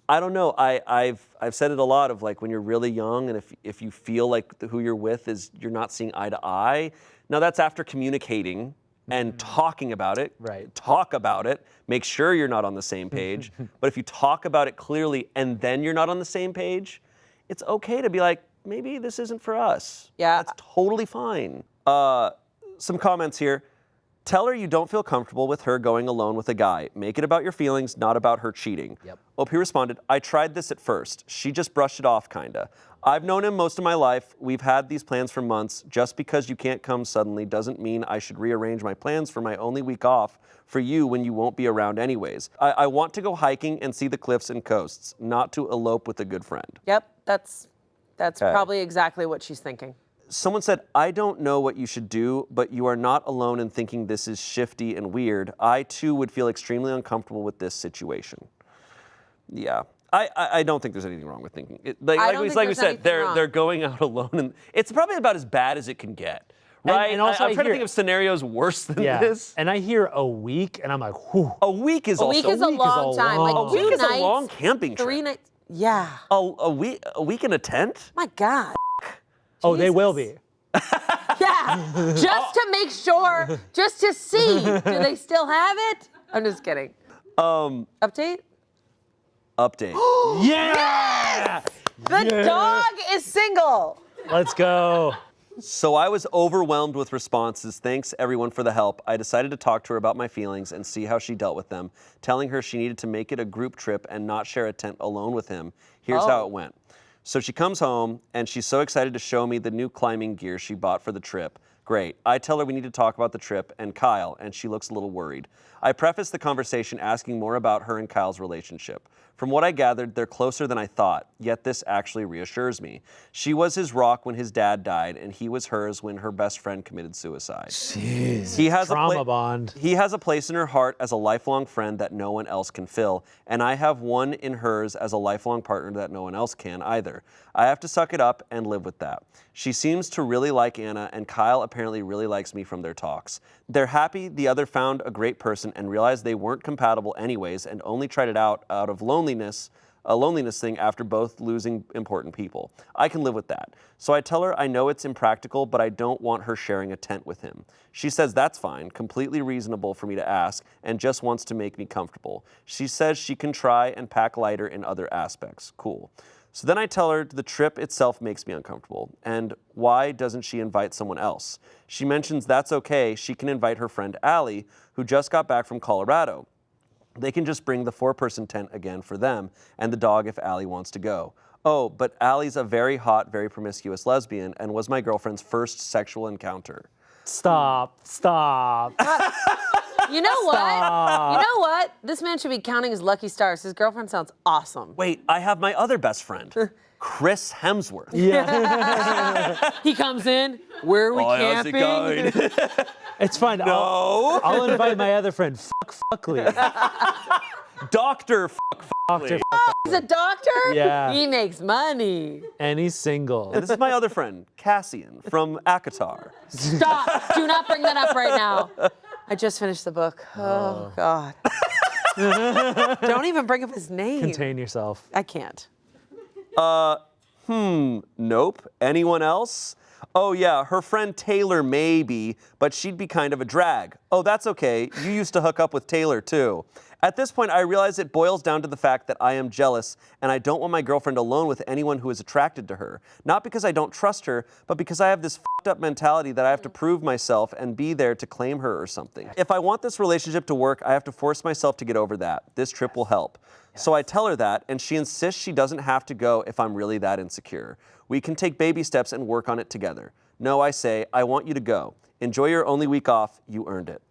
I don't know. I've said it a lot of like when you're really young and if you feel like who you're with is you're not seeing eye to eye. Now that's after communicating and talking about it. Right. Talk about it. Make sure you're not on the same page. But if you talk about it clearly and then you're not on the same page, it's okay to be like, maybe this isn't for us. Yeah. That's totally fine. Some comments here. Tell her you don't feel comfortable with her going alone with a guy. Make it about your feelings, not about her cheating. Yep. OP responded, I tried this at first. She just brushed it off, kinda. I've known him most of my life. We've had these plans for months. Just because you can't come suddenly doesn't mean I should rearrange my plans for my only week off for you when you won't be around anyways. I want to go hiking and see the cliffs and coasts, not to elope with a good friend. Yep. That's Okay. probably exactly what she's thinking. Someone said, I don't know what you should do, but you are not alone in thinking this is shifty and weird. I, too, would feel extremely uncomfortable with this situation. Yeah. I don't think there's anything wrong with thinking. I don't think we there's said, anything wrong. they're going out alone, and it's probably about as bad as it can get, right? and also I'm I trying to hear- think of scenarios worse than Yeah. this. And I hear a week, and I'm like, whew. A week is A also week is a week is long a time. long- Like A 2 week is a nights, long camping trip. 3 nights. Yeah. a week in a tent. My God. Oh, they will Jesus. be. Yeah. Just to make sure, just to see. Do they still have it? I'm just kidding. Update? Update. Yeah! The dog is single. Let's go. So I was overwhelmed with responses. Thanks everyone for the help. I decided to talk to her about my feelings and see how she dealt with them, telling her she needed to make it a group trip and not share a tent alone with him. Here's how it went. So she comes home and she's so excited to show me the new climbing gear she bought for the trip. Great. I tell her we need to talk about the trip and Kyle, and she looks a little worried. I preface the conversation asking more about her and Kyle's relationship. From what I gathered, they're closer than I thought, yet this actually reassures me. She was his rock when his dad died, and he was hers when her best friend committed suicide. Jeez. He has Trauma bond. He has a place in her heart as a lifelong friend that no one else can fill, and I have one in hers as a lifelong partner that no one else can either. I have to suck it up and live with that. She seems to really like Anna, and Kyle apparently really likes me from their talks. They're happy the other found a great person and realized they weren't compatible anyways and only tried it out of loneliness, a loneliness thing after both losing important people. I can live with that. So I tell her I know it's impractical, but I don't want her sharing a tent with him. She says that's fine, completely reasonable for me to ask, and just wants to make me comfortable. She says she can try and pack lighter in other aspects. Cool. So then I tell her the trip itself makes me uncomfortable, and why doesn't she invite someone else? She mentions that's okay, she can invite her friend Allie, who just got back from Colorado. They can just bring the 4-person tent again for them, and the dog if Allie wants to go. Oh, but Allie's a very hot, very promiscuous lesbian, and was my girlfriend's first sexual encounter. Stop. You know what? Stop. You know what? This man should be counting his lucky stars. His girlfriend sounds awesome. Wait, I have my other best friend, Chris Hemsworth. Yeah. He comes in. Where are we How's it camping? going? It's fine. No. I'll invite my other friend, Fuckley. Dr. Doctor. He's a doctor? Yeah. He makes money. And he's single. And this is my other friend, Cassian, from Akatar. Stop. Do not bring that up right now. I just finished the book. Oh, God. Don't even bring up his name. Contain yourself. I can't. Nope. Anyone else? Oh yeah, her friend Taylor maybe, but she'd be kind of a drag. Oh, that's okay. You used to hook up with Taylor too. At this point, I realize it boils down to the fact that I am jealous and I don't want my girlfriend alone with anyone who is attracted to her. Not because I don't trust her, but because I have this fucked up mentality that I have to prove myself and be there to claim her or something. If I want this relationship to work, I have to force myself to get over that. This trip will help. So I tell her that, and she insists she doesn't have to go if I'm really that insecure. We can take baby steps and work on it together. No, I say, I want you to go. Enjoy your only week off. You earned it.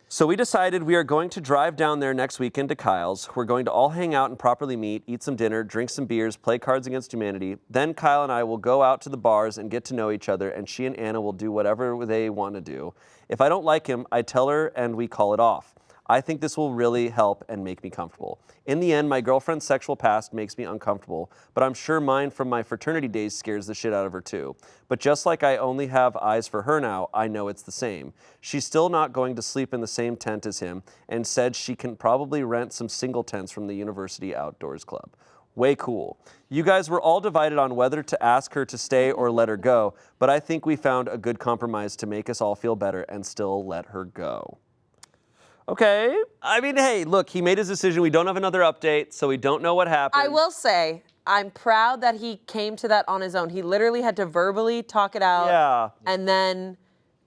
So we decided we are going to drive down there next weekend to Kyle's. We're going to all hang out and properly meet, eat some dinner, drink some beers, play Cards Against Humanity. Then Kyle and I will go out to the bars and get to know each other, and she and Anna will do whatever they want to do. If I don't like him, I tell her and we call it off. I think this will really help and make me comfortable. In the end, my girlfriend's sexual past makes me uncomfortable, but I'm sure mine from my fraternity days scares the shit out of her too. But just like I only have eyes for her now, I know it's the same. She's still not going to sleep in the same tent as him and said she can probably rent some single tents from the University Outdoors Club. Way cool. You guys were all divided on whether to ask her to stay or let her go, but I think we found a good compromise to make us all feel better and still let her go. Okay. I mean, hey, look, he made his decision. We don't have another update, so we don't know what happened. I will say, I'm proud that he came to that on his own. He literally had to verbally talk it out. Yeah. And then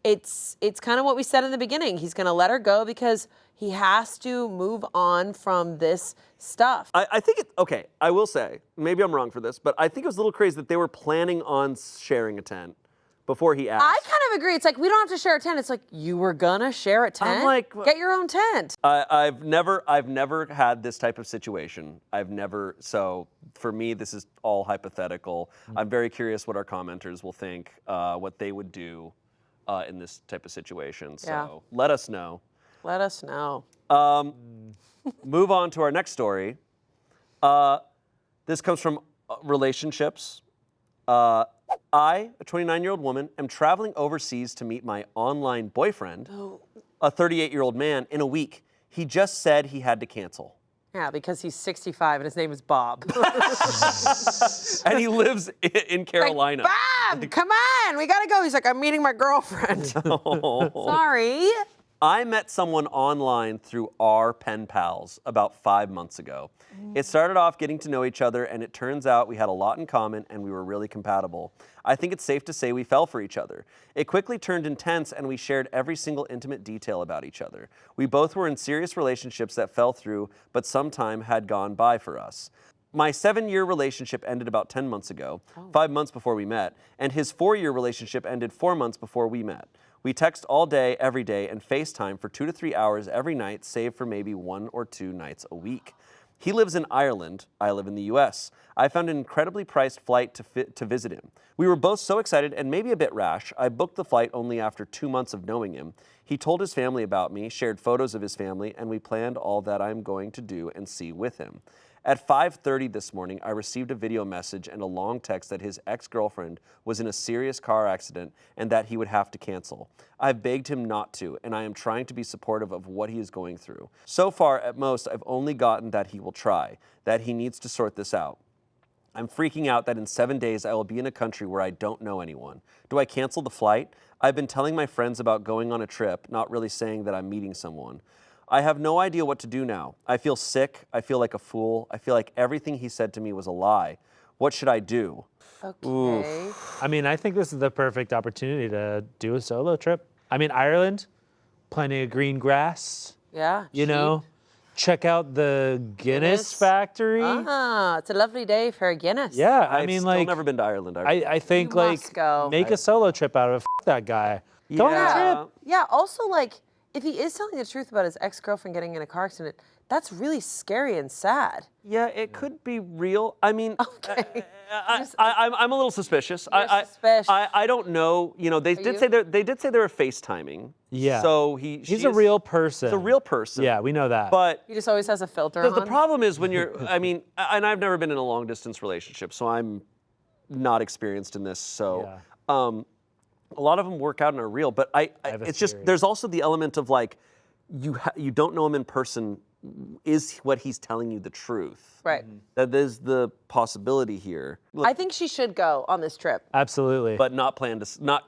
it's kind of what we said in the beginning. He's going to let her go because he has to move on from this stuff. I think okay, I will say, maybe I'm wrong for this, but I think it was a little crazy that they were planning on sharing a tent before he asked. I kind of agree. It's like, we don't have to share a tent. It's like, you were gonna share a tent? I'm like, get your own tent. I've never had this type of situation. So for me, this is all hypothetical. I'm very curious what our commenters will think, what they would do in this type of situation. So let us know. Let us know. Move on to our next story. This comes from relationships. I, a 29-year-old woman, am traveling overseas to meet my online boyfriend, a 38-year-old man, in a week. He just said he had to cancel. Yeah, because he's 65 and his name is Bob. And he lives in Carolina. Like, Bob, come on, we gotta go. He's like, I'm meeting my girlfriend. Sorry. I met someone online through our pen pals about 5 months ago. It started off getting to know each other, and it turns out we had a lot in common and we were really compatible. I think it's safe to say we fell for each other. It quickly turned intense, and we shared every single intimate detail about each other. We both were in serious relationships that fell through, but some time had gone by for us. My 7-year relationship ended about 10 months ago, 5 months before we met, and his 4-year relationship ended 4 months before we met. We text all day, every day, and FaceTime for 2 to 3 hours every night, save for maybe 1 or 2 nights a week. He lives in Ireland. I live in the US. I found an incredibly priced flight to visit him. We were both so excited and maybe a bit rash. I booked the flight only after 2 months of knowing him. He told his family about me, shared photos of his family, and we planned all that I'm going to do and see with him. At 5:30 this morning, I received a video message and a long text that his ex-girlfriend was in a serious car accident and that he would have to cancel. I've begged him not to, and I am trying to be supportive of what he is going through. So far, at most, I've only gotten that he will try, that he needs to sort this out. I'm freaking out that in 7 days I will be in a country where I don't know anyone. Do I cancel the flight? I've been telling my friends about going on a trip, not really saying that I'm meeting someone. I have no idea what to do now. I feel sick. I feel like a fool. I feel like everything he said to me was a lie. What should I do? Okay. Oof. I mean, I think this is the perfect opportunity to do a solo trip. I mean, Ireland, plenty of green grass. Yeah. You know, check out the Guinness factory. It's a lovely day for a Guinness. Yeah, I've mean, still like, never been to Ireland. I think, You like, must go. make a solo trip out of it. F that guy. Go on a trip. Yeah, also, like, if he is telling the truth about his ex-girlfriend getting in a car accident, that's really scary and sad. Yeah, it could be real. I mean, Okay. I'm a little suspicious. Suspicious. I don't know. You know, they did say they were FaceTiming. Yeah. So he's a real person. He's a real person. Yeah, we know that. But He just always has a filter on. the problem is when you're. I mean, and I've never been in a long distance relationship, so I'm not experienced in this. So. Yeah. A lot of them work out and are real, but it's just theory. there's also the element of like you don't know him in person. Is what he's telling you the truth? Right. That is the possibility here. I think she should go on this trip. Absolutely. But not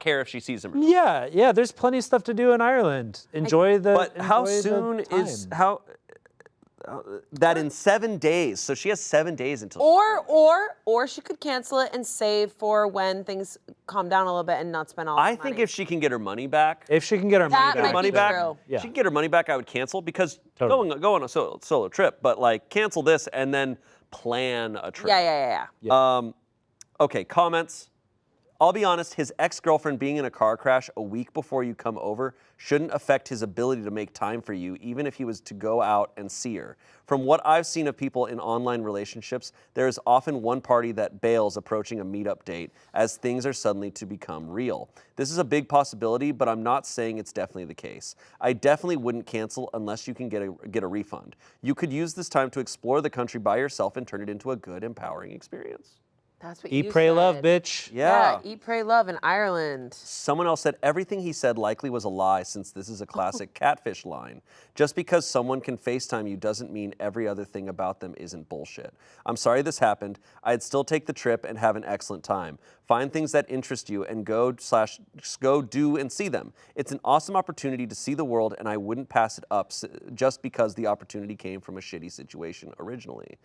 care if she sees him. Yeah. There's plenty of stuff to do in Ireland. Enjoy the. But how enjoy the soon is time. that in 7 days? So she has 7 days until. Or she could cancel it and save for when things calm down a little bit and not spend all the money. I think if she can get her money back. If she can get her That money might back. be true. She can get her money back, I would cancel because Totally. go on a solo trip, but like cancel this and then plan a trip. Yeah. Okay, comments. I'll be honest, his ex-girlfriend being in a car crash a week before you come over shouldn't affect his ability to make time for you, even if he was to go out and see her. From what I've seen of people in online relationships, there is often one party that bails approaching a meetup date as things are suddenly to become real. This is a big possibility, but I'm not saying it's definitely the case. I definitely wouldn't cancel unless you can get a refund. You could use this time to explore the country by yourself and turn it into a good, empowering experience. That's what you Eat, pray, love, said. bitch. Yeah. Eat, pray, love in Ireland. Someone else said everything he said likely was a lie since this is a classic catfish line. Just because someone can FaceTime you doesn't mean every other thing about them isn't bullshit. I'm sorry this happened. I'd still take the trip and have an excellent time. Find things that interest you and go do and see them. It's an awesome opportunity to see the world and I wouldn't pass it up just because the opportunity came from a shitty situation originally.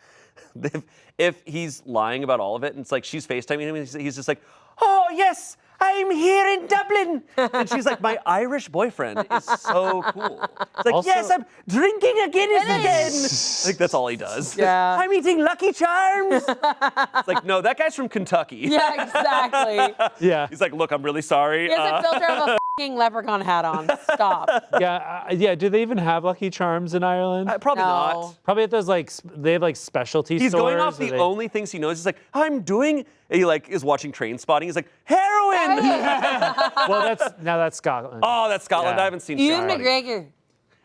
If he's lying about all of it and it's like she's FaceTiming him and he's just like, oh yes, I'm here in Dublin. And she's like, my Irish boyfriend is so cool. It's like, Also- yes, I'm drinking a Guinness again. Like, that's all he does. Yeah. I'm eating Lucky Charms. It's like, no, that guy's from Kentucky. Yeah, exactly. Yeah. He's like, look, I'm really sorry. He has a filter of a f***ing leprechaun hat on. Stop. Yeah. Do they even have Lucky Charms in Ireland? Probably No. not. Probably at those they have like specialty He's stores. going off the only things he knows. He's like, I'm doing, and he like is watching Train Spotting. He's like, heroin. Well, that's Scotland. Oh, that's Scotland. Yeah. I haven't seen Ewan Train Spotting. McGregor.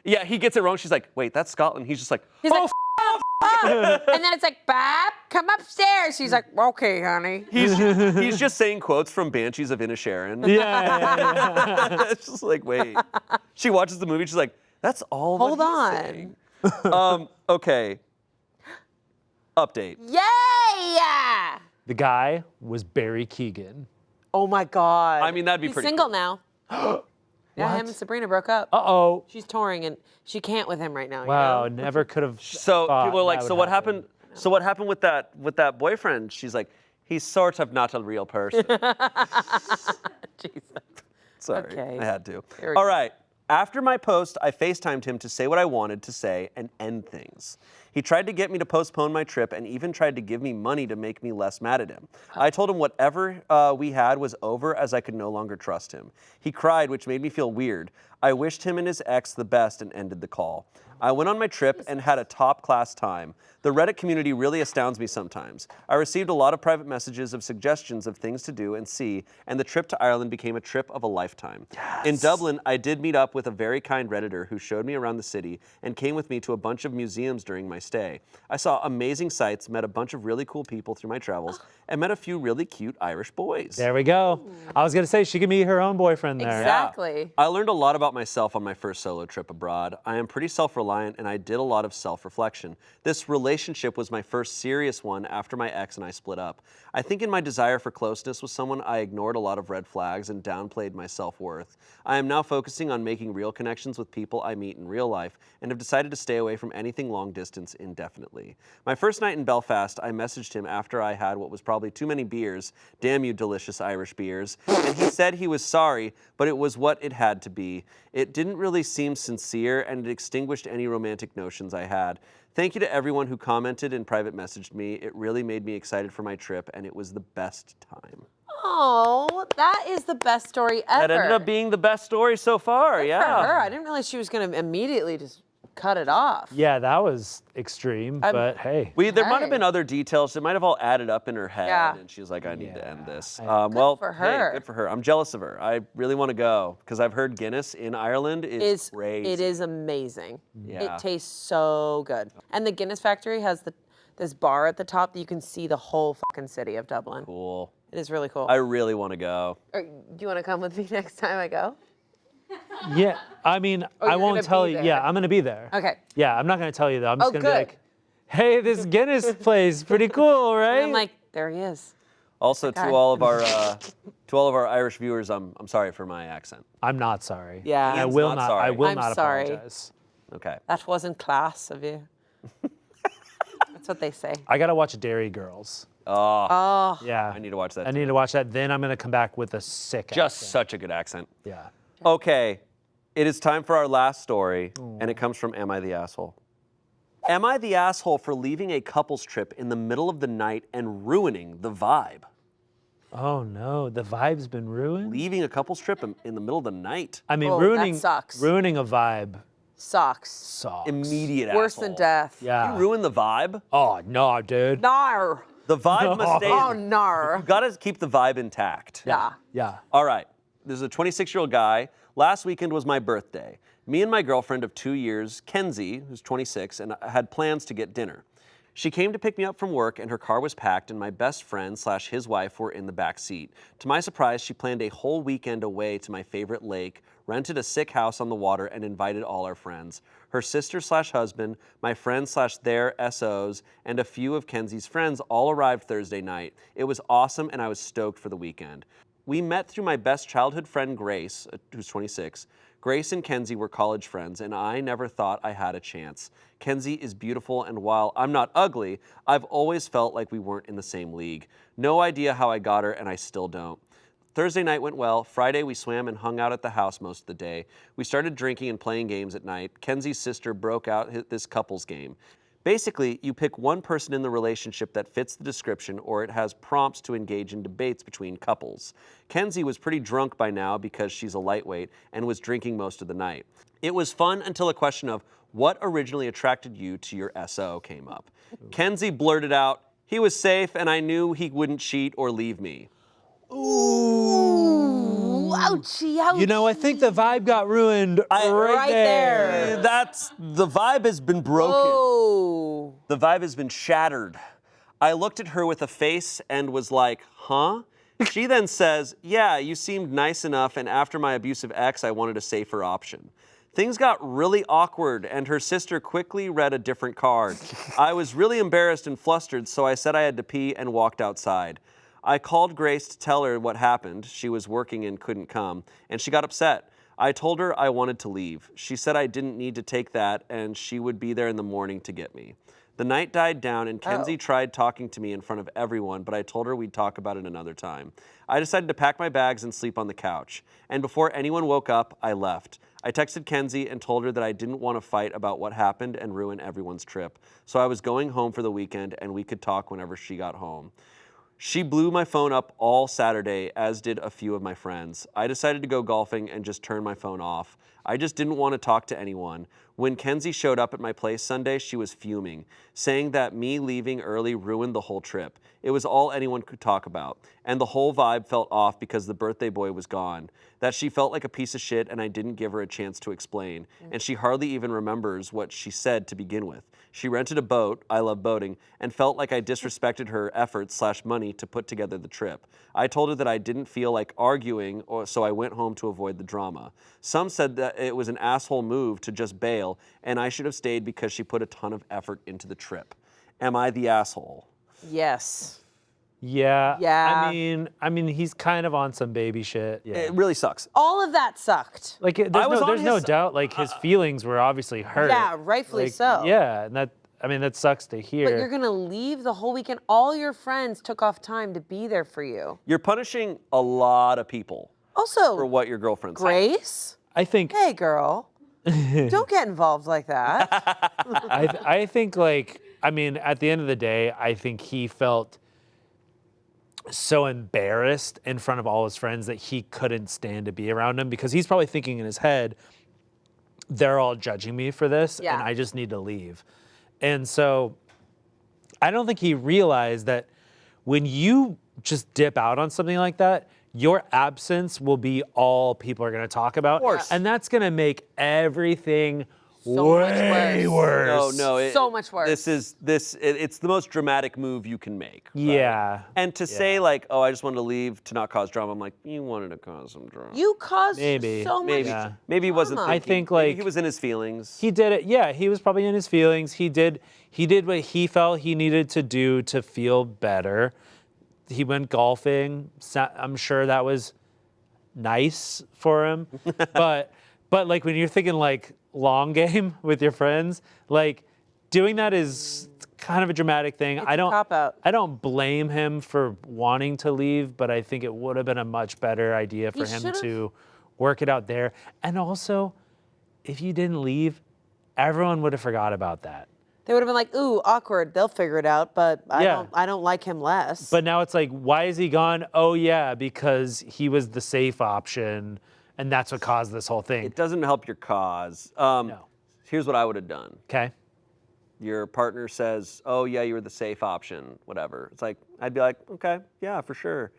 Yeah, he gets it wrong. She's like, wait, that's Scotland. He's just like, He's oh, like, and then it's like, Bob, come upstairs. She's like, okay, honey. he's just saying quotes from Banshees of Inisherin. Yeah. It's just like, wait. She watches the movie. She's like, that's all. Hold that he's on. saying. Okay. Update. Yay! The guy was Barry Keoghan. Oh my God. I mean, that'd be He's pretty single cool. now. Yeah, him and Sabrina broke up. Uh-oh. She's touring and she can't with him right now. Wow, You know? never could have. So people are like, so what happened? happened? So what happened with that boyfriend? She's like, he's sort of not a real person. Jesus. Sorry, Okay. I had to. Here we All go. right. After my post, I FaceTimed him to say what I wanted to say and end things. He tried to get me to postpone my trip and even tried to give me money to make me less mad at him. I told him whatever we had was over as I could no longer trust him. He cried, which made me feel weird. I wished him and his ex the best and ended the call. I went on my trip and had a top-class time. The Reddit community really astounds me sometimes. I received a lot of private messages of suggestions of things to do and see, and the trip to Ireland became a trip of a lifetime. Yes. In Dublin, I did meet up with a very kind Redditor who showed me around the city and came with me to a bunch of museums during my stay. I saw amazing sights, met a bunch of really cool people through my travels, and met a few really cute Irish boys. There we go. I was going to say she could meet her own boyfriend there. Exactly. I learned a lot about myself on my first solo trip abroad. I am pretty self-reliant and I did a lot of self-reflection. This relationship was my first serious one after my ex and I split up. I think in my desire for closeness with someone, I ignored a lot of red flags and downplayed my self-worth. I am now focusing on making real connections with people I meet in real life and have decided to stay away from anything long distance indefinitely. My first night in Belfast, I messaged him after I had what was probably too many beers, damn you delicious Irish beers, and he said he was sorry, but it was what it had to be. It didn't really seem sincere and it extinguished any romantic notions I had. Thank you to everyone who commented and private messaged me. It really made me excited for my trip and it was the best time. Oh, that is the best story ever. That ended up being the best story so far, Good yeah. for her. I didn't realize she was going to immediately just cut it off. Yeah, that was extreme, but hey. There might have Hey. been other details. It might have all added up in her head, Yeah. and she was like, I need to end this. Good for her. Hey, good for her. I'm jealous of her. I really want to go, because I've heard Guinness in Ireland is crazy. It is amazing. Yeah. It tastes so good. And the Guinness factory has this bar at the top that you can see the whole fucking city of Dublin. Cool. It is really cool. I really want to go. Do you want to come with me next time I go? Yeah, I mean, Oh, I you're won't gonna tell be you. there. Yeah, I'm gonna be there. Okay. Yeah, I'm not gonna tell you though. I'm just Oh, gonna be good. like, hey, this Guinness place, pretty cool, right? And I'm like, there he is. Also, guy. to all of our Irish viewers, I'm sorry for my accent. I'm not sorry. Yeah. I Ian's will not not. sorry. I will I'm not sorry. apologize. Okay. That wasn't class of you. That's what they say. I gotta watch Dairy Girls. Oh. Yeah. I need to watch that I too. need to watch that. Then I'm gonna come back with a sick. Just accent. such a good accent. Yeah. Okay, it is time for our last story, and it comes from Am I the Asshole? Am I the asshole for leaving a couple's trip in the middle of the night and ruining the vibe? Oh no, the vibe's been ruined. Leaving a couple's trip in the middle of the night? I mean, Oh, that ruining sucks. ruining a vibe Sucks. sucks. Immediate Worse asshole. than death. Yeah. You ruin the vibe? Oh no, dude. Nar. The vibe must stay. Oh, nar. You gotta keep the vibe intact. Yeah. Yeah. All right, there's a 26-year-old guy. Last weekend was my birthday. Me and my girlfriend of 2 years, Kenzie, who's 26, and I had plans to get dinner. She came to pick me up from work, and her car was packed, and my best friend / his wife were in the back seat. To my surprise, she planned a whole weekend away to my favorite lake, rented a sick house on the water, and invited all our friends. Her sister / husband, my friends / their SOs, and a few of Kenzie's friends all arrived Thursday night. It was awesome, and I was stoked for the weekend. We met through my best childhood friend, Grace, who's 26. Grace and Kenzie were college friends, and I never thought I had a chance. Kenzie is beautiful, and while I'm not ugly, I've always felt like we weren't in the same league. No idea how I got her, and I still don't. Thursday night went well. Friday, we swam and hung out at the house most of the day. We started drinking and playing games at night. Kenzie's sister broke out this couples game. Basically, you pick one person in the relationship that fits the description, or it has prompts to engage in debates between couples. Kenzie was pretty drunk by now because she's a lightweight and was drinking most of the night. It was fun until a question of what originally attracted you to your SO came up. Kenzie blurted out, "He was safe and I knew he wouldn't cheat or leave me." Ooh, ouchie, ouchie. You know, I think the vibe got ruined right there. The vibe has been broken. Oh. The vibe has been shattered. I looked at her with a face and was like, huh? She then says, yeah, you seemed nice enough, and after my abusive ex, I wanted a safer option. Things got really awkward, and her sister quickly read a different card. I was really embarrassed and flustered, so I said I had to pee and walked outside. I called Grace to tell her what happened. She was working and couldn't come, and she got upset. I told her I wanted to leave. She said I didn't need to take that, and she would be there in the morning to get me. The night died down, and Kenzie tried talking to me in front of everyone, but I told her we'd talk about it another time. I decided to pack my bags and sleep on the couch, and before anyone woke up, I left. I texted Kenzie and told her that I didn't want to fight about what happened and ruin everyone's trip, so I was going home for the weekend, and we could talk whenever she got home. She blew my phone up all Saturday, as did a few of my friends. I decided to go golfing and just turn my phone off. I just didn't want to talk to anyone. When Kenzie showed up at my place Sunday, she was fuming, saying that me leaving early ruined the whole trip. It was all anyone could talk about, and the whole vibe felt off because the birthday boy was gone. That she felt like a piece of shit and I didn't give her a chance to explain, and she hardly even remembers what she said to begin with. She rented a boat, I love boating, and felt like I disrespected her efforts / money to put together the trip. I told her that I didn't feel like arguing, so I went home to avoid the drama. Some said that it was an asshole move to just bail, and I should have stayed because she put a ton of effort into the trip. Am I the asshole? Yes. Yeah. Yeah. I mean, he's kind of on some baby shit. Yeah. It really sucks. All of that sucked. Like, I was on there's no his- doubt. Like, his feelings were obviously hurt. Yeah, rightfully Like, so. Yeah, and that sucks to hear. But you're going to leave the whole weekend. All your friends took off time to be there for you. You're punishing a lot of people Also, for what your girlfriend said. Grace, I think. hey, girl, don't get involved like that. I think, like, I mean, at the end of the day, I think he felt so embarrassed in front of all his friends that he couldn't stand to be around him, because he's probably thinking in his head, they're all judging me for this, Yeah. and I just need to leave. And so I don't think he realized that when you just dip out on something like that, your absence will be all people are going to talk about. Of course. And that's going to make everything So much way worse. worse. No, So much worse. It's the most dramatic move you can make. Right? Yeah. And to say like, oh, I just wanted to leave to not cause drama. I'm like, you wanted to cause some drama. You caused Maybe. so much Maybe. Yeah. Maybe he wasn't drama. thinking. I think, Maybe like, he was in his feelings. He did it. Yeah, he was probably in his feelings. He did what he felt he needed to do to feel better. He went golfing. I'm sure that was nice for him. but like when you're thinking like long game with your friends, like doing that is kind of a dramatic thing. It's a cop-out. I don't blame him for wanting to leave, but I think it would have been a much better idea for him to work it out there. And also, if you didn't leave, everyone would have forgot about that. They would have been like, ooh, awkward. They'll figure it out, but Yeah. I don't like him less. But now it's like, why is he gone? Oh yeah, because he was the safe option, and that's what caused this whole thing. It doesn't help your cause. No. Here's what I would have done. Okay. Your partner says, oh yeah, you were the safe option, whatever. It's like, I'd be like, okay, yeah, for sure.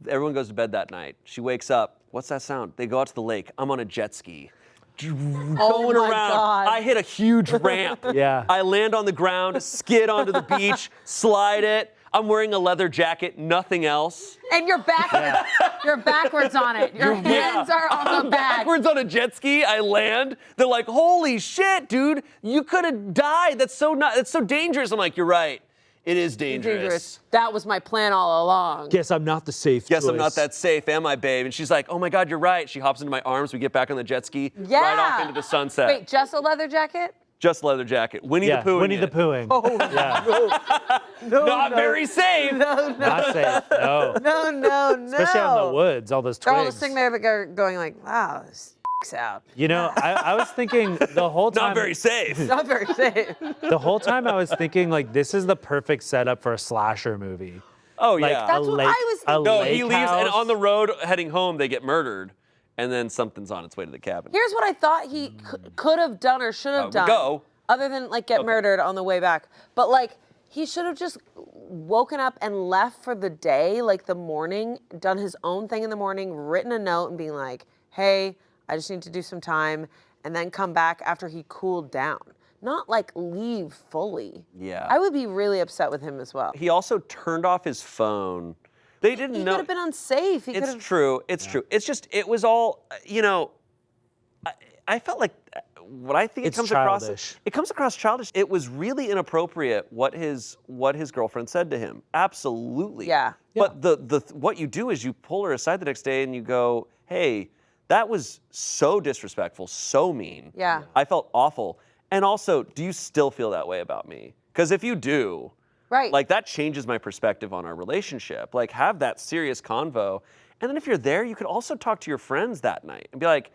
Everyone goes to bed that night. She wakes up. What's that sound? They go out to the lake. I'm on a jet ski. Going my around. God. I hit a huge ramp. Yeah. I land on the ground, skid onto the beach, slide it. I'm wearing a leather jacket, nothing else. And you're backwards. You're backwards on it. Your hands are on the back. Backwards on a jet ski, I land. They're like, holy shit, dude, you could have died. That's so dangerous. I'm like, you're right. It is dangerous. That was my plan all along. Guess I'm not the safe Guess choice. I'm not that safe, am I, babe? And she's like, oh my God, you're right. She hops into my arms. We get back on the jet ski, right off into the sunset. Wait, just a leather jacket? Just leather jacket. Winnie the Pooh. Winnie the Poohing. Oh, yeah. Not very safe. Not safe. No. No. Especially out in the woods, all those They're twigs. all just sitting there going like, wow, this out. You know, I was thinking the whole time. Not very safe. Not very safe. The whole time I was thinking like this is the perfect setup for a slasher movie. Oh, Like yeah. That's what I was thinking. No, lake he leaves, and house. on the road heading home, they get murdered, and then something's on its way to the cabin. Here's what I thought he could have done or should have done. Go. Other than like get murdered on the way back. But like he should have just woken up and left for the day, like the morning, done his own thing in the morning, written a note and being like, hey, I just need to do some time, and then come back after he cooled down. Not like leave fully. Yeah. I would be really upset with him as well. He also turned off his phone. They didn't He know. could have been unsafe. He could It's have. true. It's true. It's just, it was all, you know, I felt like what I think It's it comes childish. across. It comes across childish. It was really inappropriate what his girlfriend said to him. Absolutely. Yeah. But the what you do is you pull her aside the next day and you go, hey, that was so disrespectful, so mean. Yeah. I felt awful. And also, do you still feel that way about me? Because if you do, Right. like that changes my perspective on our relationship. Like have that serious convo. And then if you're there, you could also talk to your friends that night and be like,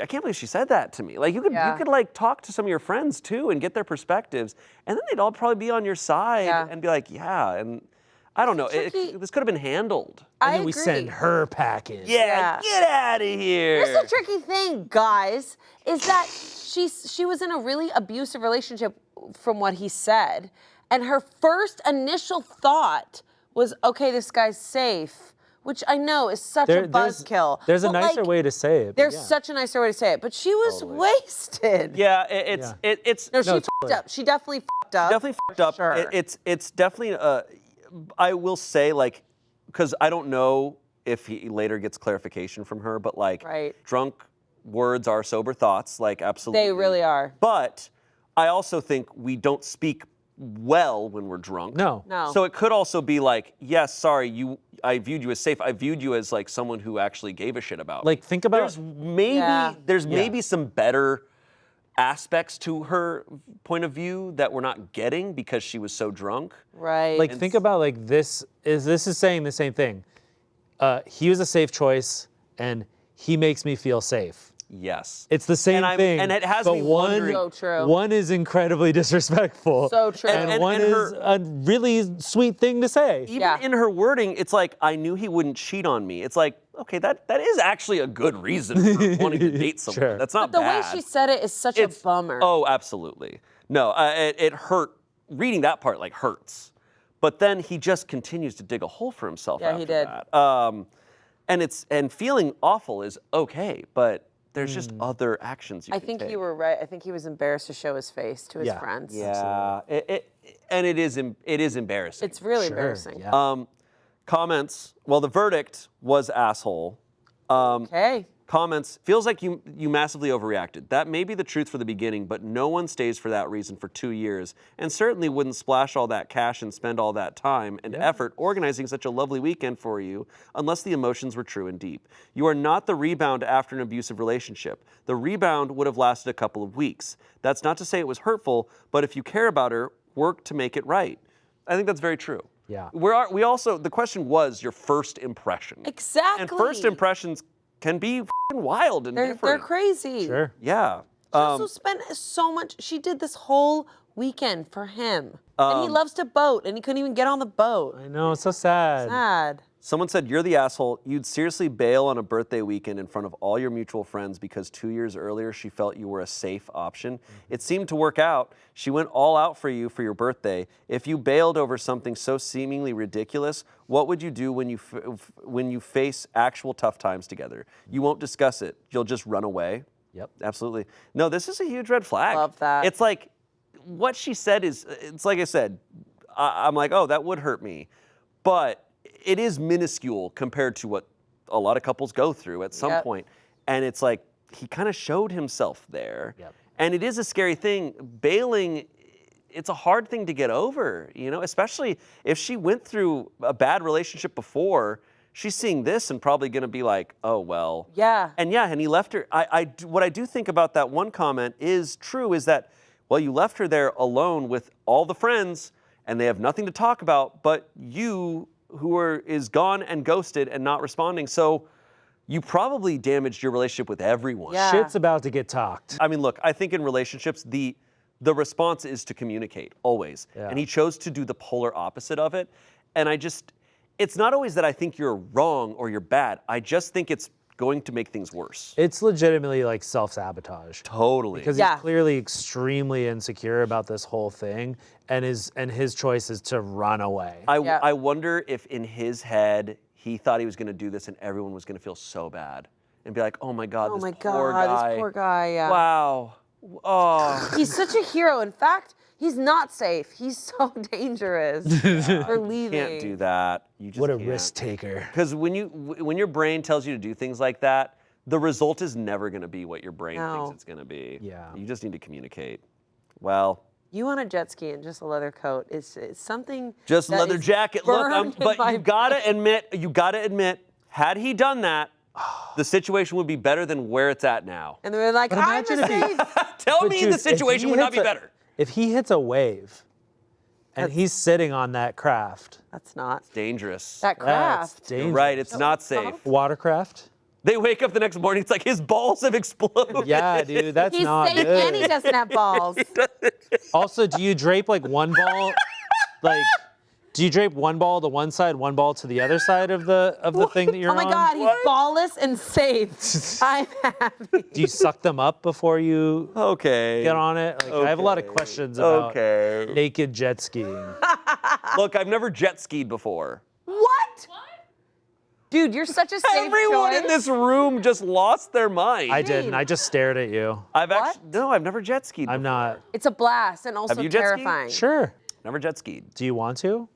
I can't believe she said that to me. Like you could like talk to some of your friends too and get their perspectives. And then they'd all probably be on your side and be like, yeah. And I don't know, this could have been handled. And I then we agree. send her packing. Yeah, get out of here. Here's the tricky thing, guys, is that she was in a really abusive relationship from what he said. And her first initial thought was, okay, this guy's safe, which I know is such a buzzkill. There's a But, nicer like, way to say it. but There's yeah. such a nicer way to say it, but she was wasted. Yeah, it's No, she fucked up. She definitely fucked up. definitely fucked up. Sure. It's definitely. I will say like, because I don't know if he later gets clarification from her, but like, drunk words are sober thoughts. Like, absolutely. They really are. But I also think we don't speak well when we're drunk. No. So it could also be like, yes, sorry, I viewed you as safe. I viewed you as like someone who actually gave a shit about me. Like think about There's maybe some better aspects to her point of view that we're not getting because she was so drunk. Right. Like think about like this is saying the same thing. He was a safe choice and he makes me feel safe. Yes. It's the same thing. And it has but me one, wondering. So true. One is incredibly disrespectful. So true. And one is a really sweet thing to say. Even in her wording, it's like, I knew he wouldn't cheat on me. It's like, okay, that is actually a good reason for wanting to date someone. Sure. That's not But the bad. way she said it is such a bummer. Oh, absolutely. No, it hurt. Reading that part like hurts. But then he just continues to dig a hole for himself after he did. that. And feeling awful is okay, but there's just other actions you I can think take. you were right. I think he was embarrassed to show his face to his Yeah. friends. Yeah, and it is embarrassing. It's really embarrassing. Yeah. Comments. Well, the verdict was asshole. Okay. Comments. Feels like you massively overreacted. That may be the truth for the beginning, but no one stays for that reason for 2 years, and certainly wouldn't splash all that cash and spend all that time and effort organizing such a lovely weekend for you unless the emotions were true and deep. You are not the rebound after an abusive relationship. The rebound would have lasted a couple of weeks. That's not to say it was hurtful, but if you care about her, work to make it right. I think that's very true. Yeah. We also, the question was your first impression. Exactly. And first impressions can be f***ing wild and different. They're crazy. Sure. Yeah. She also spent so much. She did this whole weekend for him. And he loves to boat, and he couldn't even get on the boat. I know, it's so sad. Sad. Someone said, you're the asshole. You'd seriously bail on a birthday weekend in front of all your mutual friends because 2 years earlier she felt you were a safe option. It seemed to work out. She went all out for you for your birthday. If you bailed over something so seemingly ridiculous, what would you do when you face actual tough times together? You won't discuss it. You'll just run away. Yep. Absolutely. No, this is a huge red flag. Love that. It's like, what she said is, it's like I said, I'm like, oh, that would hurt me. But it is minuscule compared to what a lot of couples go through at some point. And it's like, he kind of showed himself there. Yep. And it is a scary thing. Bailing, it's a hard thing to get over, you know, especially if she went through a bad relationship before. She's seeing this and probably going to be like, oh, well. Yeah. And he left her. What I do think about that one comment is true, is that, well, you left her there alone with all the friends and they have nothing to talk about, but you is gone and ghosted and not responding. So you probably damaged your relationship with everyone. Yeah. Shit's about to get talked. I mean, look, I think in relationships, the response is to communicate, always. Yeah. And he chose to do the polar opposite of it. And it's not always that I think you're wrong or you're bad. I just think it's going to make things worse. It's legitimately like self-sabotage. Totally. Because he's clearly extremely insecure about this whole thing, and his choice is to run away. I wonder if in his head, he thought he was going to do this and everyone was going to feel so bad and be like, oh my God, this poor guy. Yeah. Wow. Oh. He's such a hero. In fact, he's not safe. He's so dangerous for leaving. You can't do that. You just What a can't. risk taker. Because when your brain tells you to do things like that, the result is never going to be what your brain thinks it's going to be. Yeah. You just need to communicate. Well. You on a jet ski and just a leather coat is something. Just that leather is jacket. Look, burned in but my you gotta admit, had he done that, the situation would be better than where it's at now. And they're like, But I'm imagine if he- safe. Tell But me dude, the situation if he would not be hits better. If he hits a wave and he's sitting on that craft, That's not. Dangerous. That that's craft. dangerous. Right, it's not safe. Watercraft? They wake up the next morning, it's like his balls have exploded. Yeah, dude, that's He's not safe good. and he doesn't have balls. Also, do you drape like one ball, do you drape one ball to one side, one ball to the other side of the thing that you're on? Oh my God, he's ballless and safe. I'm happy. Do you suck them up before you Okay. get on it? Like, I have a lot of questions about naked jet skiing. Look, I've never jet skied before. What? Dude, you're such a safe Everyone choice. in this room just lost their mind. I didn't. I just stared at you. I've never jet skied. I'm not. It's a blast and also Have you jet skied? terrifying. Sure. Never jet skied. Do you want to?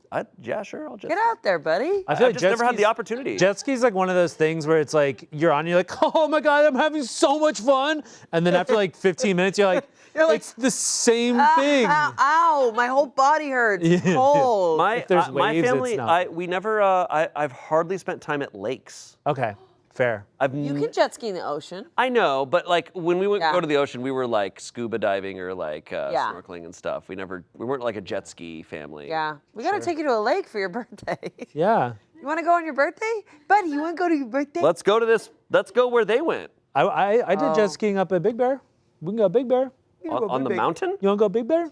Yeah, sure, I'll jet Get ski. out there, buddy. I feel I've like just jet never had skis- the opportunity. Jet ski's like one of those things where it's like you're on, you're like, oh my God, I'm having so much fun. And then after like 15 minutes, you're like, it's the same thing. Ow, my whole body hurts. It's cold. If there's my waves, family, it's not. we never, I've hardly spent time at lakes. Okay, fair. You can jet ski in the ocean. I know, but like when we Yeah. go to the ocean, we were like scuba diving or like snorkeling and stuff. We weren't like a jet ski family. Yeah. We got to take you to a lake for your birthday. Yeah. You want to go on your birthday? Buddy, you want to go to your birthday? Let's go to this. Let's go where they went. I did jet skiing up at Big Bear. We can go Big Bear. On the mountain? You want to go Big Bear?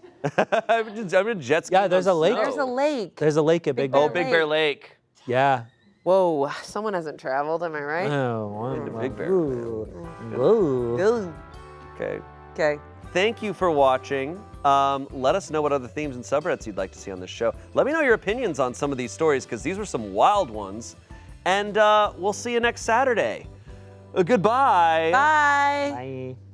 I'm a jet ski. Yeah, there's a lake. There's a lake. There's a lake at Big Bear. Oh, Big Bear Lake. Yeah. Whoa, someone hasn't traveled, am I right? Oh, Big Bear. Ooh. Whoa. Ooh. Okay. Okay. Thank you for watching. Let us know what other themes and subreddits you'd like to see on this show. Let me know your opinions on some of these stories, because these were some wild ones. And we'll see you next Saturday. Goodbye. Bye. Bye.